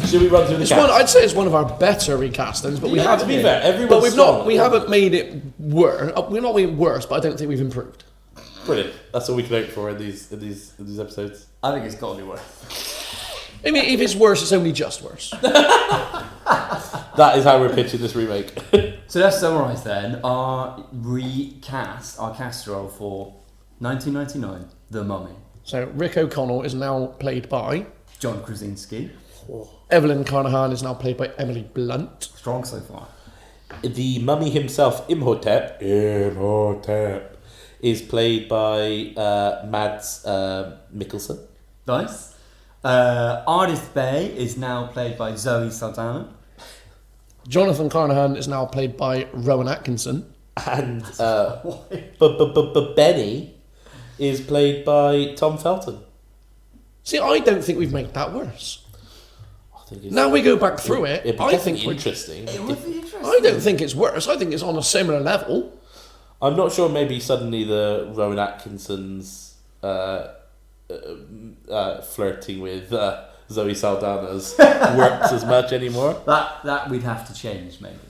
Should we run through the cast? I'd say it's one of our better recastings, but we haven't. To be fair, everyone's But we've strong. not. We haven't made it worse. We're not made it worse, but I don't think we've improved. Brilliant. That's all we can hope for in these episodes. I think it's got to be worse. I mean, if it's worse, it's only just worse. That is how we're pitching this remake. So let's summarise then our casserole for 1999, The Mummy. So Rick O'Connell is now played by John Krasinski. Evelyn Carnahan is now played by Emily Blunt. Strong so far. The mummy himself, Imhotep, is played by Mads Mikkelsen. Nice. Ardith Bay is now played by Zoe Saldana. Jonathan Carnahan is now played by Rowan Atkinson. And Benny is played by Tom Felton. See, I don't think we've made that worse. I think Now we go back through it. I think interesting. It would be interesting. I don't think it's worse. I think it's on a similar level. I'm not sure. Maybe suddenly the Rowan Atkinson's flirting with Zoe Saldana's works as much anymore. That we'd have to change maybe.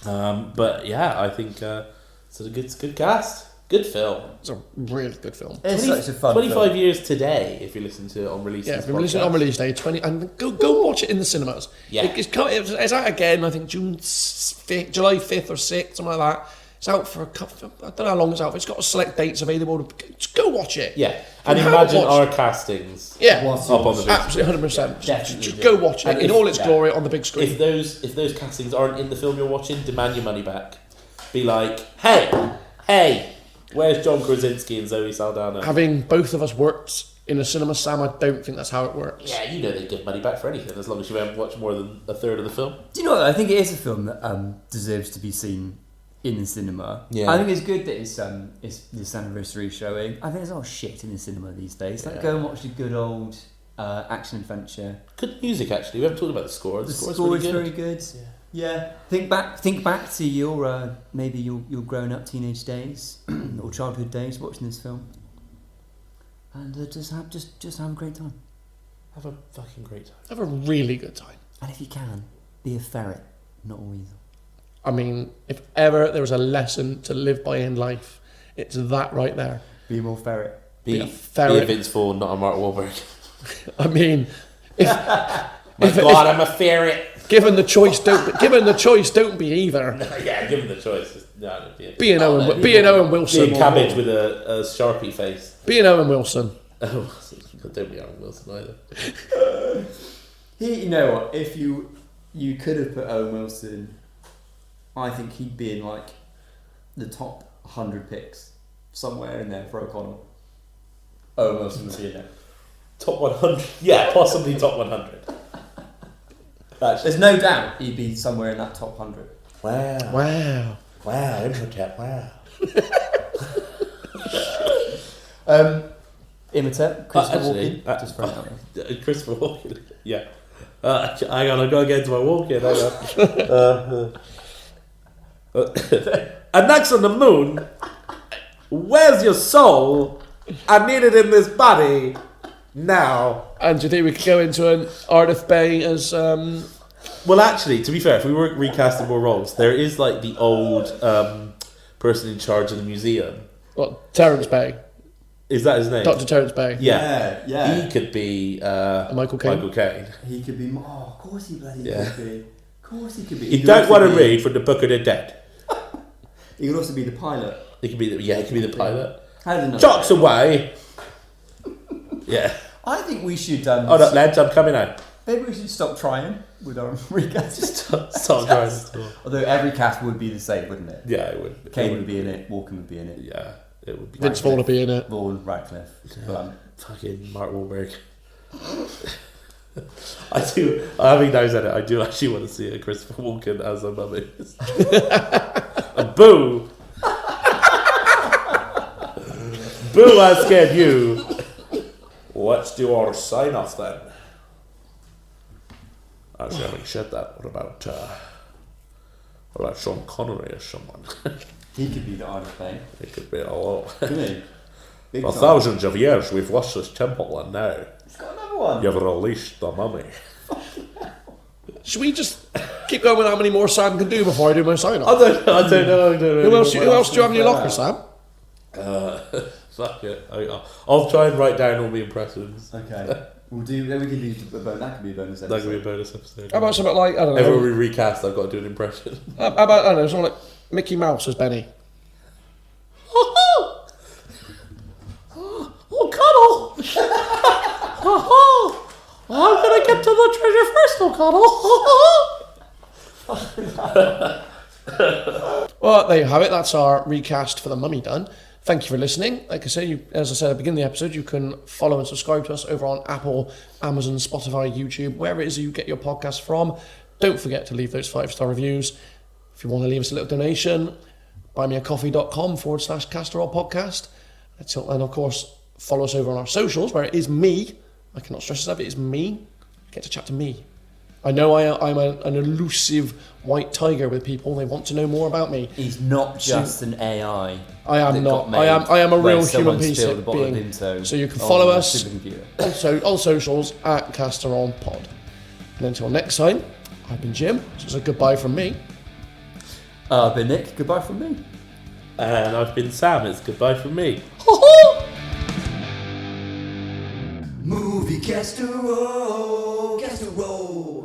But yeah, I think it's a good cast. Good film. It's a really good film. It's such a fun 25 film. years today, if you listen to it on release. Yeah, if you're listening on release day, 20, and go watch it in the cinemas. Yeah. It's out again, I think July 5th or 6th, something like that. It's out for a couple, I don't know how long it's out for. It's got select dates available. Just go watch it. Yeah, and imagine our castings. Yeah, up on the big absolutely, 100%. Definitely Just do. go watch it And in all its glory on the big screen. If those castings aren't in the film you're watching, demand your money back. Be like, hey, where's John Krasinski and Zoe Saldana? Having both of us worked in a cinema, Sam, I don't think that's how it works. Yeah, you know they give money back for anything as long as you haven't watched more than a third of the film. Do you know what? I think it is a film that deserves to be seen in the cinema. Yeah. I think it's good that it's this anniversary showing. I think there's a lot of shit in the cinema these days. Like go and watch a good old action adventure. Good music, actually. We haven't talked about the score. The score's score is really very good. Yeah. Think back to your maybe your grown up teenage days or childhood days watching this film, and just have a great time. Have a fucking great time. Have a really good time. And if you can, be a ferret, not a weasel. I mean, if ever there was a lesson to live by in life, it's that right there. Be more ferret. Be a Be ferret. a Vince Vaughn, not a Mark Wahlberg. I mean, if My God, I'm a ferret. Given the choice, don't be either. Yeah, given the choice, Be an Owen Wilson. Be a cabbage with a Sharpie face. Be an Owen Wilson. Oh, don't be Owen Wilson either. You know what? If you could have put Owen Wilson, I think he'd be in like the top 100 picks somewhere in there for O'Connell. Owen Wilson would be in there. Top 100? Yeah, possibly top 100. There's no doubt he'd be somewhere in that top 100. Wow, Imhotep, wow. Imhotep, Christopher Walken. Just for Christopher Walken, yeah. Hang on, I've got to get into my walk-in. Hang on. And next on the moon, where's your soul? I need it in this body now. And do you think we could go into an Ardith Bay as... Well, actually, to be fair, if we were recasting more roles, there is like the old person in charge of the museum. What, Terence Bay? Is that his name? Dr. Terence Bay. Yeah. Yeah. He could be Michael Caine. He could be... Oh, of course he bloody could be. Of course he could be. You don't want to read from the Book of the Dead. He could also be the pilot. He could be the pilot. How did he Jocks away. Yeah. I think we should... Hold up, lads, I'm coming out. Maybe we should stop trying with our recast. Stop trying. Although every cast would be the same, wouldn't it? Yeah, it would. Caine would be in it. Walken would be in it. Yeah, it would be. Vince Vaughn would be in it. Vaughan, Radcliffe. Yeah. Fucking Mark Wahlberg. Having now said it, I do actually want to see a Christopher Walken as a mummy. A boo! Boo, I scared you. Let's do our sign off then. Actually, having said that, what about Sean Connery as someone? He could be the Ardith Bay. It could be a lot. Couldn't he? For thousands of years, we've watched this temple, and now He's got another one. you've released the mummy. Should we just keep going with how many more Sam can do before I do my sign-off? I don't know. Who else do you have in your locker, Sam? Fuck it. I'll try and write down all the impressions. Okay. We can do that could be a bonus episode. That could be a bonus episode. How about something like, I don't know... Every recast, I've got to do an impression. How about, I don't know, something like Mickey Mouse as Benny? Oh, Cuddle! I'm gonna get to the treasure first, Cuddle! Well, there you have it. That's our recast for The Mummy done. Thank you for listening. Like I say, as I said at the beginning of the episode, you can follow and subscribe to us over on Apple, Amazon, Spotify, YouTube, wherever it is you get your podcast from. Don't forget to leave those 5-star reviews. If you want to leave us a little donation, buymeacoffee.com/Castor Podcast. And of course, follow us over on our socials, where it is me. I cannot stress this enough, it is me. Get to chat to me. I know I'm an elusive white tiger with people. They want to know more about me. He's not just an AI. I am not. I am a real human being. So you can follow us also on socials at CastorOnPod. And until next time, I've been Jim. So it's a goodbye from me. I've been Nick. Goodbye from me. And I've been Sam. It's goodbye from me. Movie casserole, casserole.